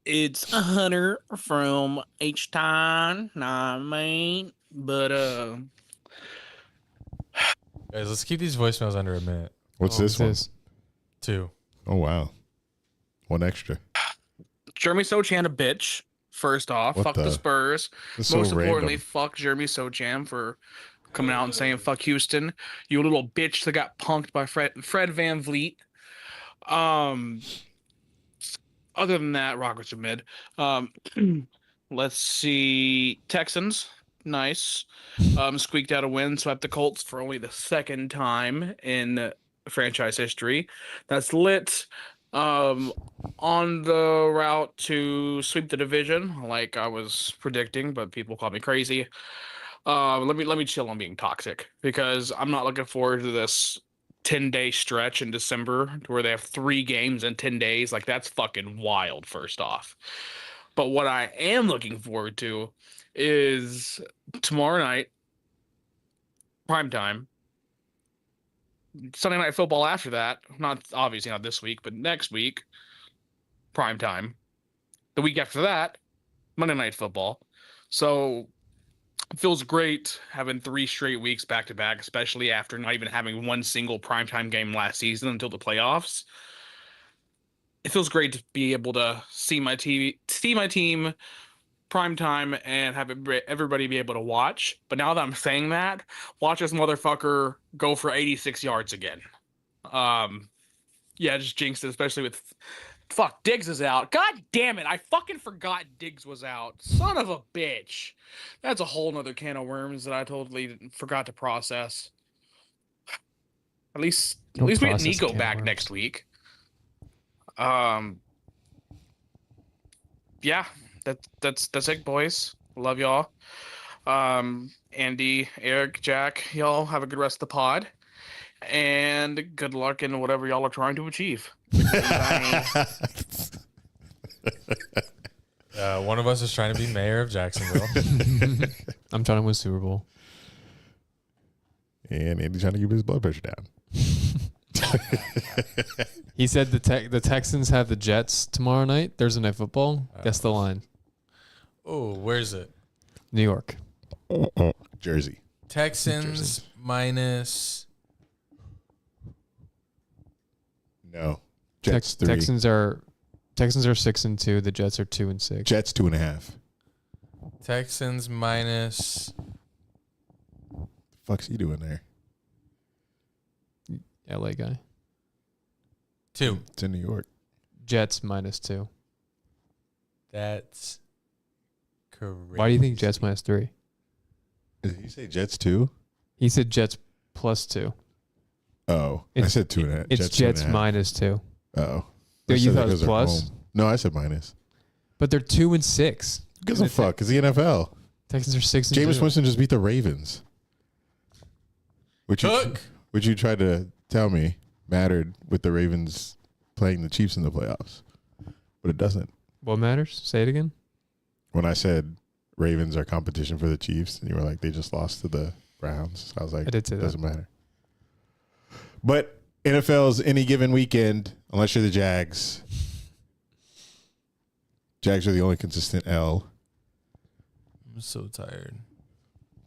It's Hunter from H-Town. Nah, man. But, Guys, let's keep these voicemails under a minute. What's this one? 2. Oh, wow. One extra. Jeremy Sochan a bitch. First off, What fuck the the- Spurs. That's so Most importantly, random. fuck Jeremy Sochan for coming out and saying fuck Houston. You little bitch that got punked by Fred Van Vliet. Other than that, Rockets are mid. Let's see. Texans, nice. Squeaked out a win, swept the Colts for only the second time in franchise history. That's lit. On the route to sweep the division, like I was predicting, but people call me crazy. Let me chill on being toxic because I'm not looking forward to this 10-day stretch in December where they have 3 games in 10 days. Like, that's fucking wild, first off. But what I am looking forward to is tomorrow night, primetime, Sunday Night Football after that. Not obviously not this week, but next week, primetime. The week after that, Monday Night Football. So it feels great having 3 straight weeks back to back, especially after not even having one single primetime game last season until the playoffs. It feels great to be able to see my team primetime and have everybody be able to watch. But now that I'm saying that, watch this motherfucker go for 86 yards again. Yeah, just jinxed it, especially with fuck, Diggs is out. God damn it, I fucking forgot Diggs was out. Son of a bitch. That's a whole nother can of worms that I totally forgot to process. At least we get Nico back next week. Yeah, that's it, boys. Love y'all. Andy, Eric, Jack, y'all have a good rest of the pod. And good luck in whatever y'all are trying to achieve. One of us is trying to be mayor of Jacksonville. I'm trying to win Super Bowl. And Andy's trying to keep his blood pressure down. He said the Texans have the Jets tomorrow night, Thursday Night Football. Guess the line. Oh, where's it? New York. Jersey. Texans minus. No. Jets 3. Texans are 6-2. The Jets are 2-6. Jets 2.5. Texans minus. The fuck's he doing there? LA guy. 2. It's in New York. Jets -2. That's correct. Why do you think Jets -3? Did he say Jets 2? He said Jets +2. Oh, I said 2.5. It's Jets -2. Oh. So you thought it because was plus? home. No, I said minus. But they're 2-6. Who gives a fuck? It's the NFL. Texans are 6-2. Jameis Winston just beat the Ravens. Which you tried to tell me mattered with the Ravens playing the Chiefs in the playoffs. But it doesn't. What matters? Say it again. When I said Ravens are competition for the Chiefs, and you were like, they just lost to the Browns. I was like, I did say it that. doesn't matter. But NFL's any given weekend, unless you're the Jags. Jags are the only consistent L. I'm so tired.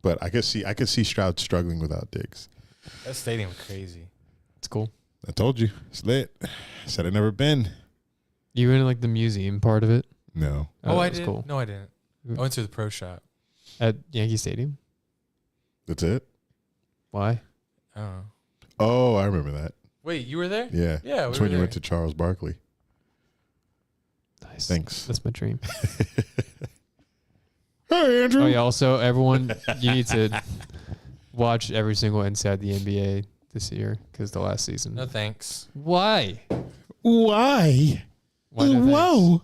But I could see Stroud struggling without Diggs. That stadium crazy. It's cool. I told you. It's lit. I said I'd never been. You were in like the museum part of it? No. Oh, I was did. Cool. No, I didn't. I went to the pro shop. At Yankee Stadium? That's it? Why? I don't know. Oh, I remember that. Wait, you were there? Yeah. Yeah, That's we when were you went there. to Charles Barkley. Nice. Thanks. That's my dream. Hey, Andrew. Oh, yeah. Also, everyone, you need to watch every single Inside the NBA this year because the last season. No thanks. Why? Why? Why no Whoa.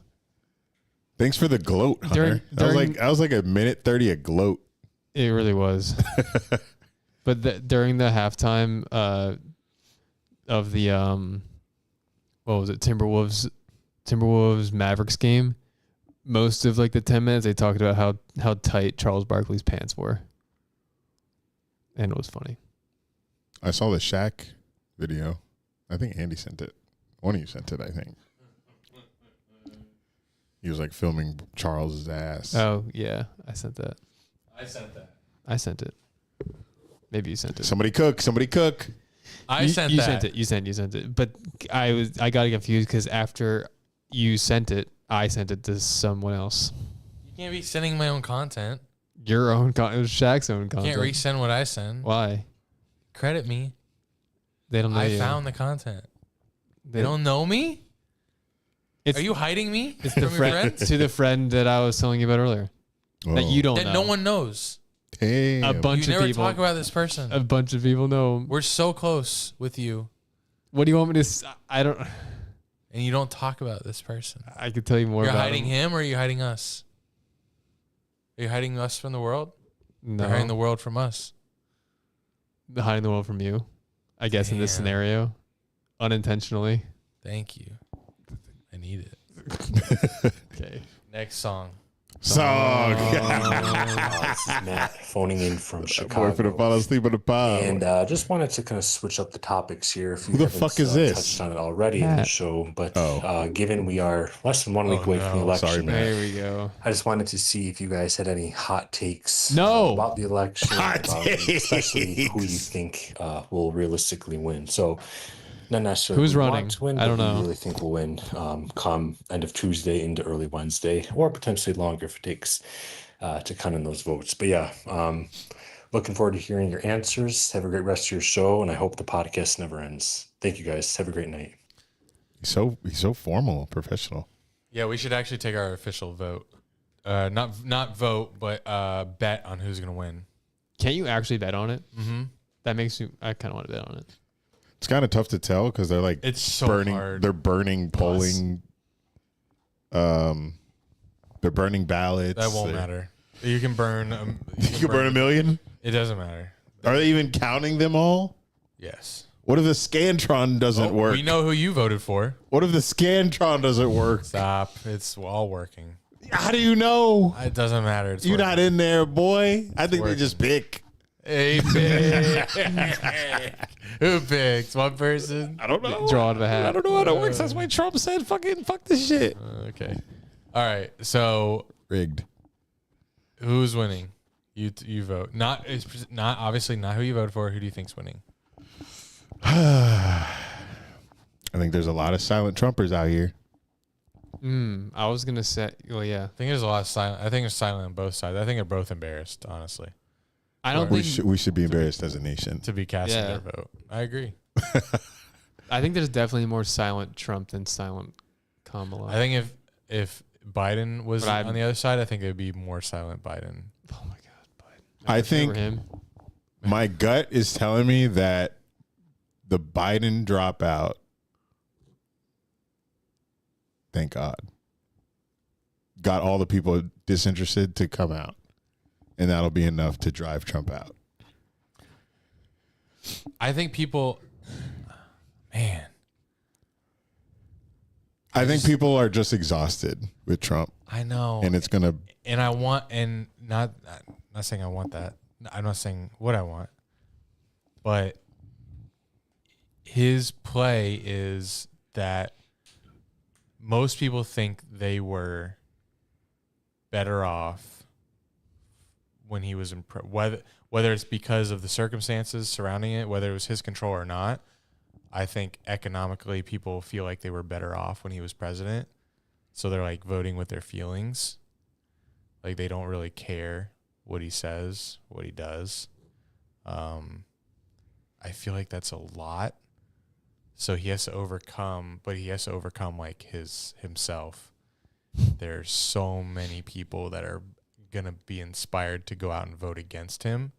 Thanks for the gloat, Hunter. During- I was like a minute 30 a gloat. It really was. But during the halftime of the what was it, Timberwolves Mavericks game, most of like the 10 minutes they talked about how tight Charles Barkley's pants were. And it was funny. I saw the Shaq video. I think Andy sent it. One of you sent it, I think. He was like filming Charles's ass. Oh yeah, I sent that. I sent that. I sent it. Maybe you sent it. Somebody cook. Somebody cook. I sent you that. Sent it. You sent it. But I got confused because after you sent it, I sent it to someone else. You can't be sending my own content. Your own content. It was Shaq's own You content. can't resend what I send. Why? Credit me. They don't know I you. found the content. They don't know me? Are you hiding me It's from the your friend friends? to the friend that I was telling you about earlier. That you don't That know. no one knows. Damn. A bunch You of never people. talk about this person. A bunch of people know. We're so close with you, What do you want me to? I don't. and you don't talk about this person. I could tell you more. You're about hiding him, or are you hiding us? Are you hiding us from the world? No, Or hiding the world from us? hiding the world from you. I guess in this Damn. scenario, unintentionally. Thank you. I need it. Okay. Next song. Song. This is Matt phoning in from Chicago. Boy, for the fall asleep on the pod. And just wanted to kind of switch up the topics here. If you Who the haven't, fuck is this? touched on it already in the show, but given we are less than 1 week away from the election, Sorry, man. There we go. I just wanted to see if you guys had any hot takes No. about the election, Hot especially who you takes. think will realistically win. So, not necessarily Who's who we running? want to win, I don't but who know. you really think will win come end of Tuesday into early Wednesday, or potentially longer if it takes to count in those votes. But yeah, looking forward to hearing your answers. Have a great rest of your show, and I hope the podcast never ends. Thank you guys. Have a great night. He's so formal, professional. Yeah, we should actually take our official vote. Not vote, but bet on who's gonna win. Can't you actually bet on it? Mm-hmm. That makes you. I kind of want to bet on it. It's kind of tough to tell because they're like It's so burning. hard. They're burning polling. They're burning ballots. That won't They're- matter. You can burn. You can burn 1,000,000. It doesn't matter. Are they even counting them all? Yes. What if the Scantron doesn't work? We know who you voted for. What if the Scantron doesn't work? Stop. It's all working. How do you know? It doesn't matter. It's You're not working. in there, boy. I think they working. just pick. Hey, pick. Who picks? One person? I don't know. Draw out of a hat. I don't know how that works. That's why Trump said, fuck this shit. Okay. All right. So Rigged. who's winning? You vote. It's not obviously not who you voted for. Who do you think's winning? I think there's a lot of silent Trumpers out here. I was gonna say. Well, yeah. I think there's a lot of silent. I think there's silent on both sides. I think they're both embarrassed, honestly, I don't We think. should be embarrassed as a nation. to be casting Yeah. their vote. I agree. I think there's definitely more silent Trump than silent Kamala. I think if Biden was But I'm- on the other side, I think it would be more silent Biden. oh my god, Biden. I wish I think were him. my gut is telling me that the Biden dropout, thank God, got all the people disinterested to come out. And that'll be enough to drive Trump out. I think people, man, I think people are just exhausted with Trump. I know, And it's going to, and I want, and not saying I want that. I'm not saying what I want, but his play is that most people think they were better off when he was in whether it's because of the circumstances surrounding it, whether it was his control or not. I think economically people feel like they were better off when he was president. So they're like voting with their feelings. Like they don't really care what he says, what he does. I feel like that's a lot. So he has to overcome, but he has to overcome like himself. There's so many people that are going to be inspired to go out and vote against him.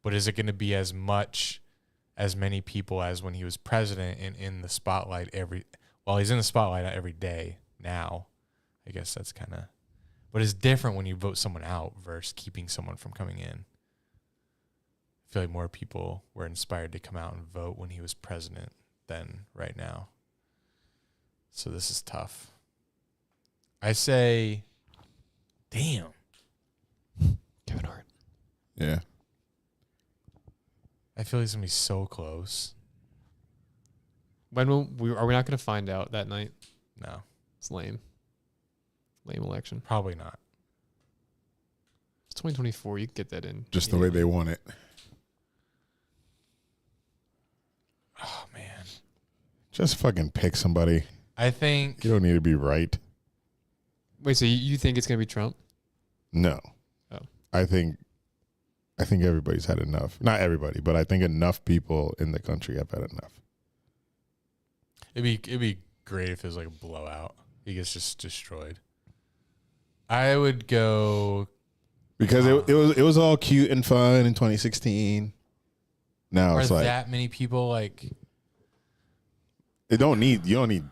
But is it going to be as many people as when he was president and in the spotlight he's in the spotlight every day now? I guess that's kind of, but it's different when you vote someone out versus keeping someone from coming in. I feel like more people were inspired to come out and vote when he was president than right now. So this is tough. I say, damn. Kevin Hart. yeah. I feel like it's going to be so close. When are we not going to find out that night? No. It's lame. lame election. Probably not. It's 2024. You can get that in. Just the way they want it. Oh man. Just fucking pick somebody. I think You don't need to be right. Wait, so you think it's gonna be Trump? No. Oh. I think everybody's had enough. Not everybody, but I think enough people in the country have had enough. it'd be great if it was like a blowout. He gets just destroyed. I would go Because it was all cute and fun in 2016. Now Are it's like that many people like? you don't need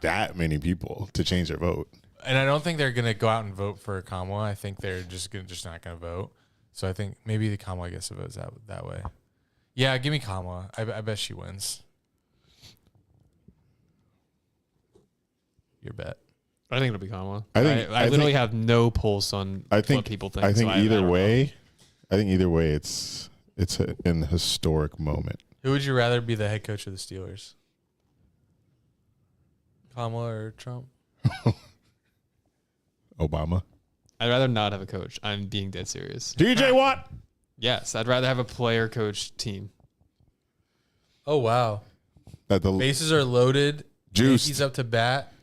that many people to change their vote. And I don't think they're gonna go out and vote for Kamala. I think they're just not gonna vote. So I think maybe the Kamala gets the votes that way. Yeah, give me Kamala. I bet she wins. Your bet. I think it'll be Kamala. I think- I I literally think- have no pulse on I think what people think. I think so either don't know. way, it's an historic moment. Who would you rather be the head coach of the Steelers? Kamala or Trump? Obama. I'd rather not have a coach. I'm being dead serious. DJ Watt. Yes, I'd rather have a player coach team. Oh wow. That the Bases are loaded. Juiced. Yankees up to bat.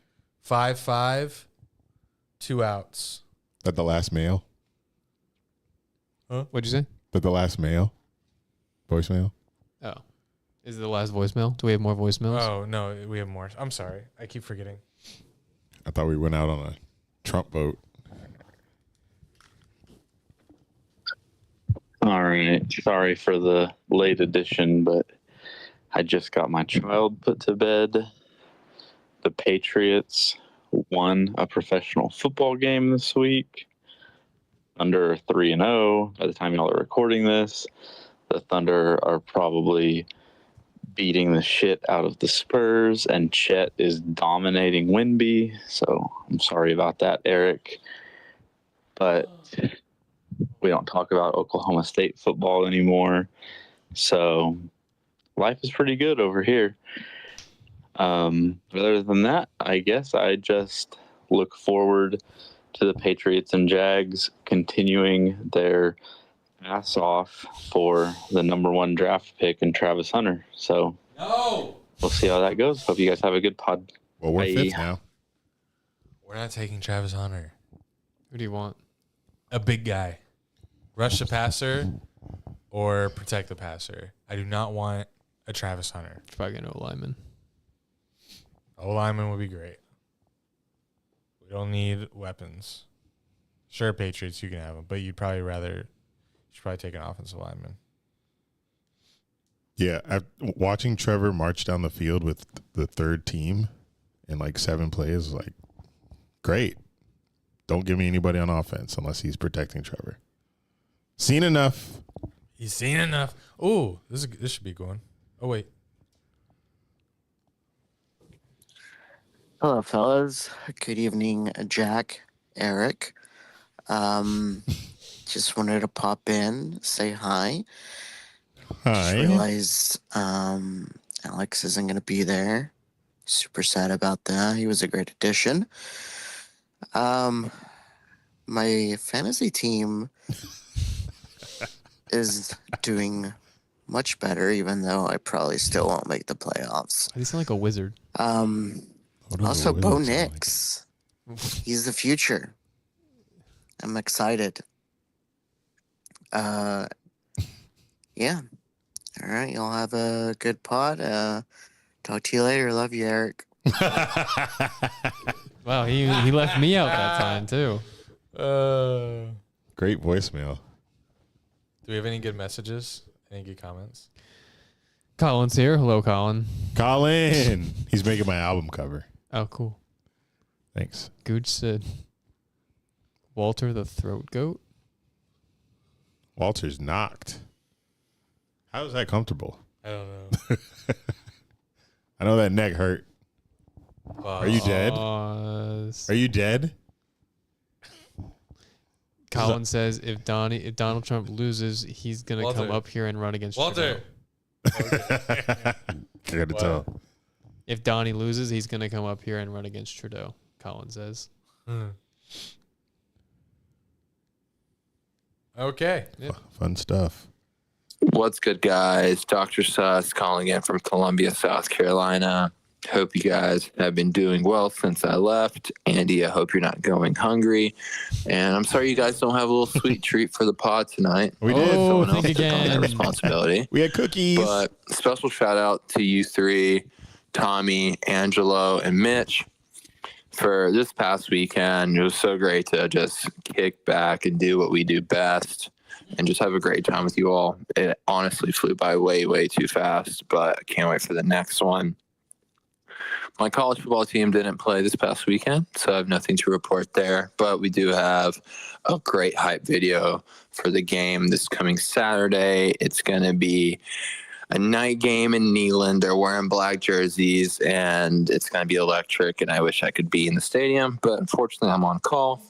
5-5. 2 outs. That the last mail. What'd you say? That the last mail. Voicemail. Oh. Is it the last voicemail? Do we have more voicemails? Oh no, we have more. I'm sorry. I keep forgetting. I thought we went out on a Trump vote. All right. Sorry for the late edition, but I just got my child put to bed. The Patriots won a professional football game this week. Thunder 3-0 by the time y'all are recording this. The Thunder are probably beating the shit out of the Spurs, and Chet is dominating Wemby. So I'm sorry about that, Eric. But we don't talk about Oklahoma State football anymore. So life is pretty good over here. Other than that, I guess I just look forward to the Patriots and Jags continuing their ass off for the number 1 draft pick in Travis Hunter. So we'll see how that goes. Hope you guys have a good pod. Well, we're Bye. 5th now. We're not taking Travis Hunter. Who do you want? A big guy. Rush the passer or protect the passer. I do not want a Travis Hunter. Probably no lineman. O lineman would be great. We don't need weapons. Sure, Patriots, you can have them, but you should probably take an offensive lineman. Yeah, watching Trevor march down the field with the third team in like 7 plays, like, great. Don't give me anybody on offense unless he's protecting Trevor. Seen enough. He's seen enough. Oh, this should be going. Oh wait. Hello, fellas. Good evening, Jack, Eric. Just wanted to pop in, say hi. Hi. Just realized Alex isn't going to be there. Super sad about that. He was a great addition. My fantasy team is doing much better, even though I probably still won't make the playoffs. You sound like a wizard. Also, Bo Nix. He's the future. I'm excited. Yeah. All right. Y'all have a good pod. Talk to you later. Love you, Eric. Wow, he left me out that time too. Great voicemail. Do we have any good messages? Any good comments? Colin's here. Hello, Colin. Colin. He's making my album cover. Oh, cool. Thanks. Gooch said, Walter the throat goat. Walter's knocked. How is that comfortable? I don't know. I know that neck hurt. Are you dead? Are you dead? Colin says if Donald Trump loses, he's gonna Walter. come up here and run against Walter. I gotta tell. If Donnie loses, he's gonna come up here and run against Trudeau. Colin says. Okay. Fun stuff. What's good, guys? Dr. Suss calling in from Columbia, South Carolina. Hope you guys have been doing well since I left. Andy, I hope you're not going hungry. And I'm sorry you guys don't have a little sweet treat for the pod tonight. We did. Someone else took on that responsibility. We had cookies. But special shout out to you three, Tommy, Angelo, and Mitch, for this past weekend. It was so great to just kick back and do what we do best and just have a great time with you all. It honestly flew by way, way too fast, but I can't wait for the next one. My college football team didn't play this past weekend, so I have nothing to report there, but we do have a great hype video for the game this coming Saturday. It's going to be a night game in Neyland. They're wearing black jerseys, and it's going to be electric, and I wish I could be in the stadium, but unfortunately I'm on call.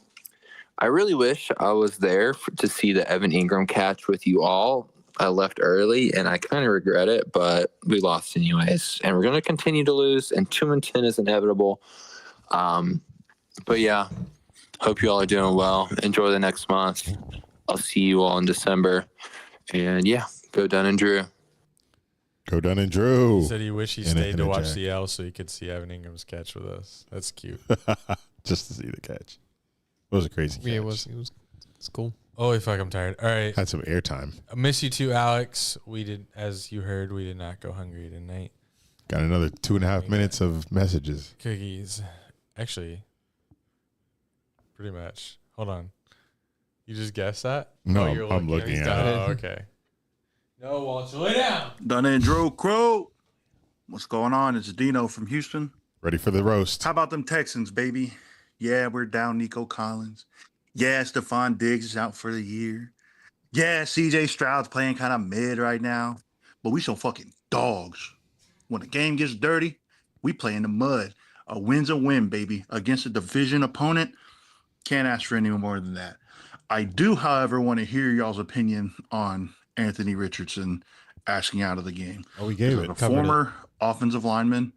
I really wish I was there to see the Evan Ingram catch with you all. I left early, and I kind of regret it, but we lost anyways, and we're going to continue to lose, and 2-10 is inevitable. But yeah, hope you all are doing well. Enjoy the next month. I'll see you all in December, and yeah, go Dunn and Drew. Go Dunn and Drew. He said he wished he stayed to watch the L so he could see Evan Ingram's catch with us. That's cute. Just to see the catch. It was a crazy catch. Yeah, it was it's cool. Holy fuck, I'm tired. All right. Had some airtime. I miss you too, Alex. We did, as you heard, we did not go hungry tonight. Got another 2.5 minutes of messages. Cookies. Actually, pretty much. Hold on. You just guessed that? No, you're I'm looking at it. it. Oh, okay. No, Walter, lay down. Dunn and Drew crew. What's going on? It's Dino from Houston. Ready for the roast. How about them Texans, baby? Yeah, we're down Nico Collins. Yeah, Stephon Diggs is out for the year. Yeah, CJ Stroud's playing kind of mid right now. But we some fucking dogs. When the game gets dirty, we play in the mud. A win's a win, baby. Against a division opponent, can't ask for any more than that. I do, however, want to hear y'all's opinion on Anthony Richardson asking out of the game. Oh, we gave it. A former offensive lineman,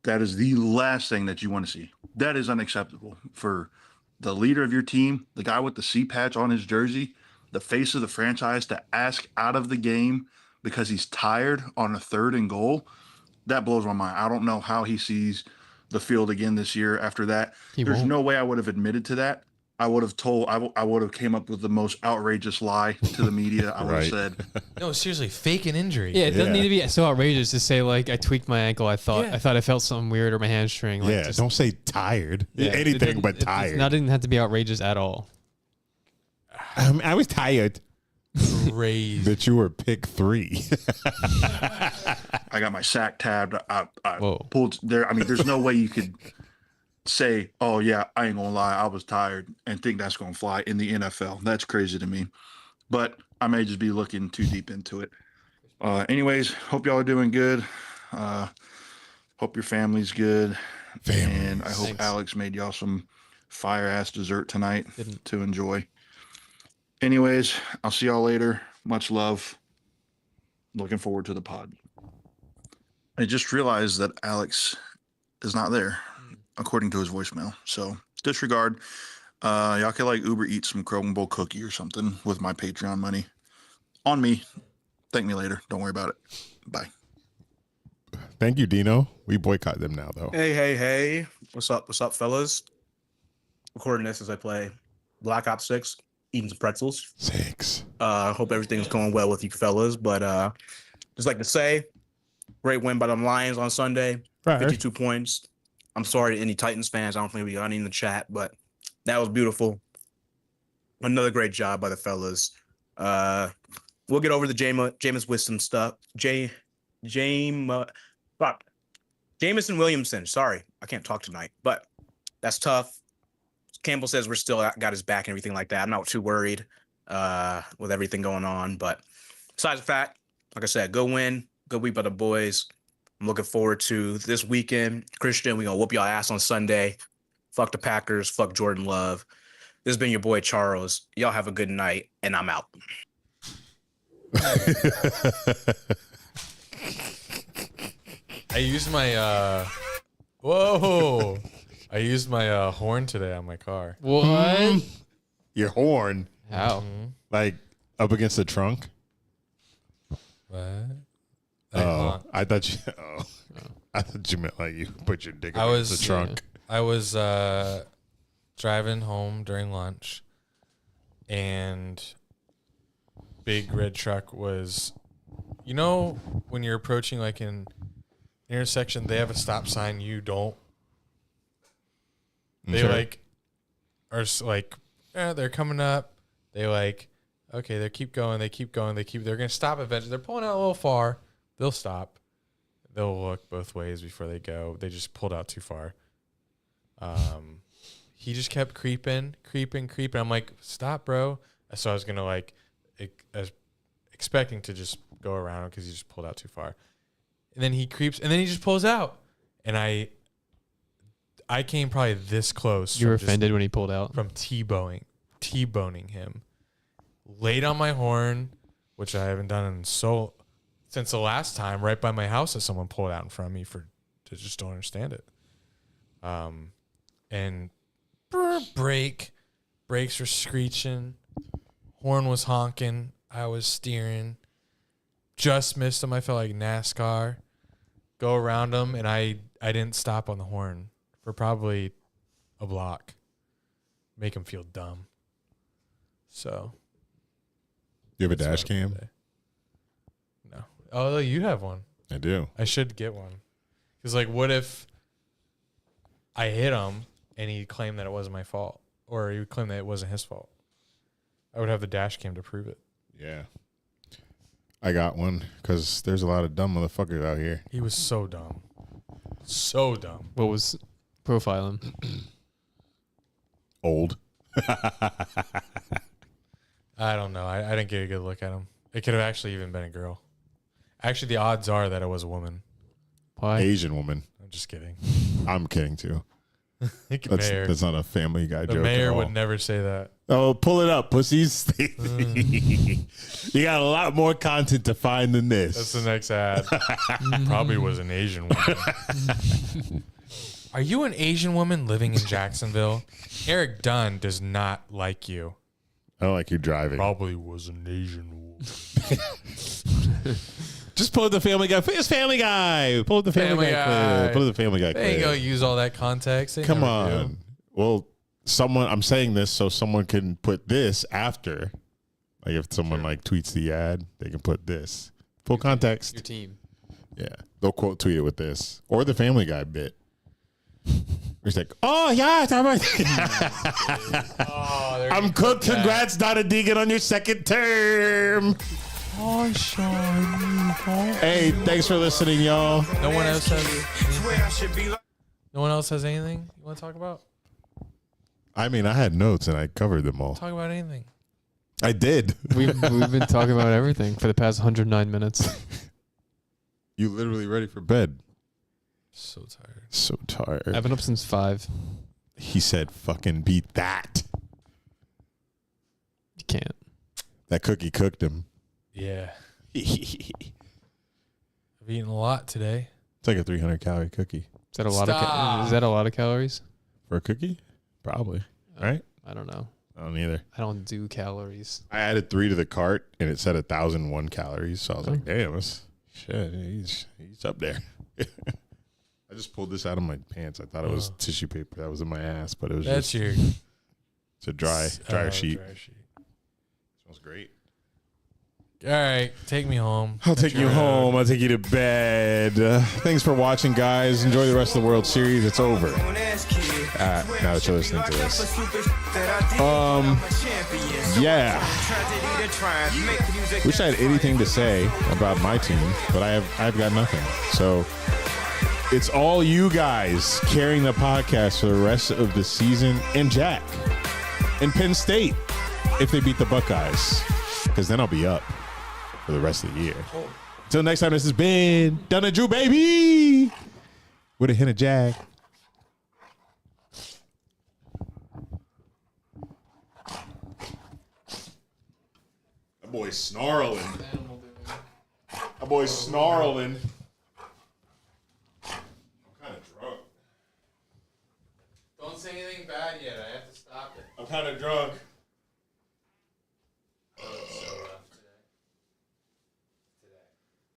that is the last thing that you want to see. That is unacceptable for the leader of your team, the guy with the C patch on his jersey, the face of the franchise, to ask out of the game because he's tired on a 3rd and goal. That blows my mind. I don't know how he sees the field again this year after that. There's no way I would have admitted to that. I would have came up with the most outrageous lie to the media. I would have said, no, seriously, fake an injury. Yeah, it doesn't need to be so outrageous to say like I tweaked my ankle. I thought I felt something weird or my hamstring. Like, yeah, just, don't say tired. Yeah, Anything but tired. It didn't have to be outrageous at all. I was tired. Crazy. But you were pick 3. I got my sack tabbed. I pulled there. I mean, there's no way you could say, oh yeah, I ain't gonna lie, I was tired, and think that's gonna fly in the NFL. That's crazy to me. But I may just be looking too deep into it. Anyways, hope y'all are doing good. Hope your family's good. And I hope Alex made y'all some fire ass dessert tonight to enjoy. Anyways, I'll see y'all later. Much love. Looking forward to the pod. I just realized that Alex is not there, according to his voicemail. So disregard. Y'all can like Uber eat some Krogan Bowl cookie or something with my Patreon money. On me. Thank me later. Don't worry about it. Bye. Thank you, Dino. We boycott them now, though. Hey. What's up, fellas? Recording this as I play Black Ops 6, eating some pretzels. 6. Hope everything's going well with you fellas. But just like to say, great win by them Lions on Sunday. Right. 52 points. I'm sorry to any Titans fans. I don't think we got any in the chat, but that was beautiful. Another great job by the fellas. We'll get over the Jameis Winston stuff. Jameson Williamson. Sorry, I can't talk tonight, but that's tough. Campbell says we're still got his back and everything like that. I'm not too worried with everything going on, but besides the fact, like I said, good win, good week by the boys. I'm looking forward to this weekend. Christian, we're going to whoop y'all ass on Sunday. Fuck the Packers. Fuck Jordan Love. This has been your boy, Charles. Y'all have a good night, and I'm out. I used my I used my horn today on my car. What? Your horn? How? Like up against the trunk? What? Oh, I thought you. Oh, I thought you meant like you put your dick up against the trunk. I was driving home during lunch, and big red truck was, you know, when you're approaching like an intersection, they have a stop sign. You don't. They Sure. like are like, they're coming up. They like, okay, they keep going. They keep going. They're gonna stop eventually. They're pulling out a little far. They'll stop. They'll look both ways before they go. They just pulled out too far. He just kept creeping. I'm like, stop, bro. So I was gonna I was expecting to just go around because he just pulled out too far. And then he creeps, and then he just pulls out. And I came probably this close. You were offended when he pulled out? From T-boning him. Laid on my horn, which I haven't done since the last time, right by my house that someone pulled out in front of me I just don't understand it. And brakes were screeching, horn was honking, I was steering, just missed him. I felt like NASCAR. Go around him, and I didn't stop on the horn for probably a block. Make him feel dumb. So. You have a dash cam? No. Oh, you have one. I do. I should get one. Because, like, what if I hit him and he claimed that it wasn't my fault? Or he would claim that it wasn't his fault? I would have the dash cam to prove it. Yeah. I got one because there's a lot of dumb motherfuckers out here. He was so dumb. So dumb. What was profiling? Old. I don't know. I didn't get a good look at him. It could have actually even been a girl. Actually, the odds are that it was a woman. Why? Asian woman. I'm just kidding. I'm kidding too. Mayor. That's not a Family Guy joke. The mayor at all. would never say that. Oh, pull it up, pussies. You got a lot more content to find than this. That's the next ad. Probably was an Asian woman. Are you an Asian woman living in Jacksonville? Eric Dunn does not like you. I don't like you driving. Probably was an Asian woman. Just pull up the Family Guy. It's Family Guy. Pull up the Family Guy clip. Pull up the Family Guy clip. They ain't gonna use all that context. They Come never on. do. Well, I'm saying this so someone can put this after. Like if someone like tweets the ad, they can put this. Full context. Your team. Yeah. They'll quote tweet it with this. Or the Family Guy bit. It's like, oh yeah, I'm cooked. Congrats, Donna Deegan, on your second term. Oh, Sean. Hey, thanks for listening, y'all. No one else has anything you want to talk about? I mean, I had notes and I covered them all. Talk about anything. I did. We've been talking about everything for the past 109 minutes. You literally ready for bed? So tired. So tired. I've been up since 5. He said, "Fucking beat that." You can't. That cookie cooked him. Yeah. I've eaten a lot today. It's like a 300-calorie cookie. Is that a lot of? Is that a lot of calories for a cookie? Probably. Right? I don't know. I don't either. I don't do calories. I added 3 to the cart and it said 1,001 calories. So I was like, damn, shit, he's up there. I just pulled this out of my pants. I thought it was tissue paper that was in my ass, but it was It's a dryer sheet. Smells great. All right, take me home. I'll take you home. I'll take you to bed. Thanks for watching, guys. Enjoy the rest of the World Series. It's over. Now that you're listening to this. Yeah. Wish I had anything to say about my team, but I've got nothing. So it's all you guys carrying the podcast for the rest of the season, and Jack and Penn State if they beat the Buckeyes, because then I'll be up for the rest of the year. Until next time, this has been Dunn and Drew, baby, with a hint of Jack. That boy's snarling. That boy's snarling. I'm kind of drunk. Don't say anything bad yet. I have to stop it. I'm kind of drunk.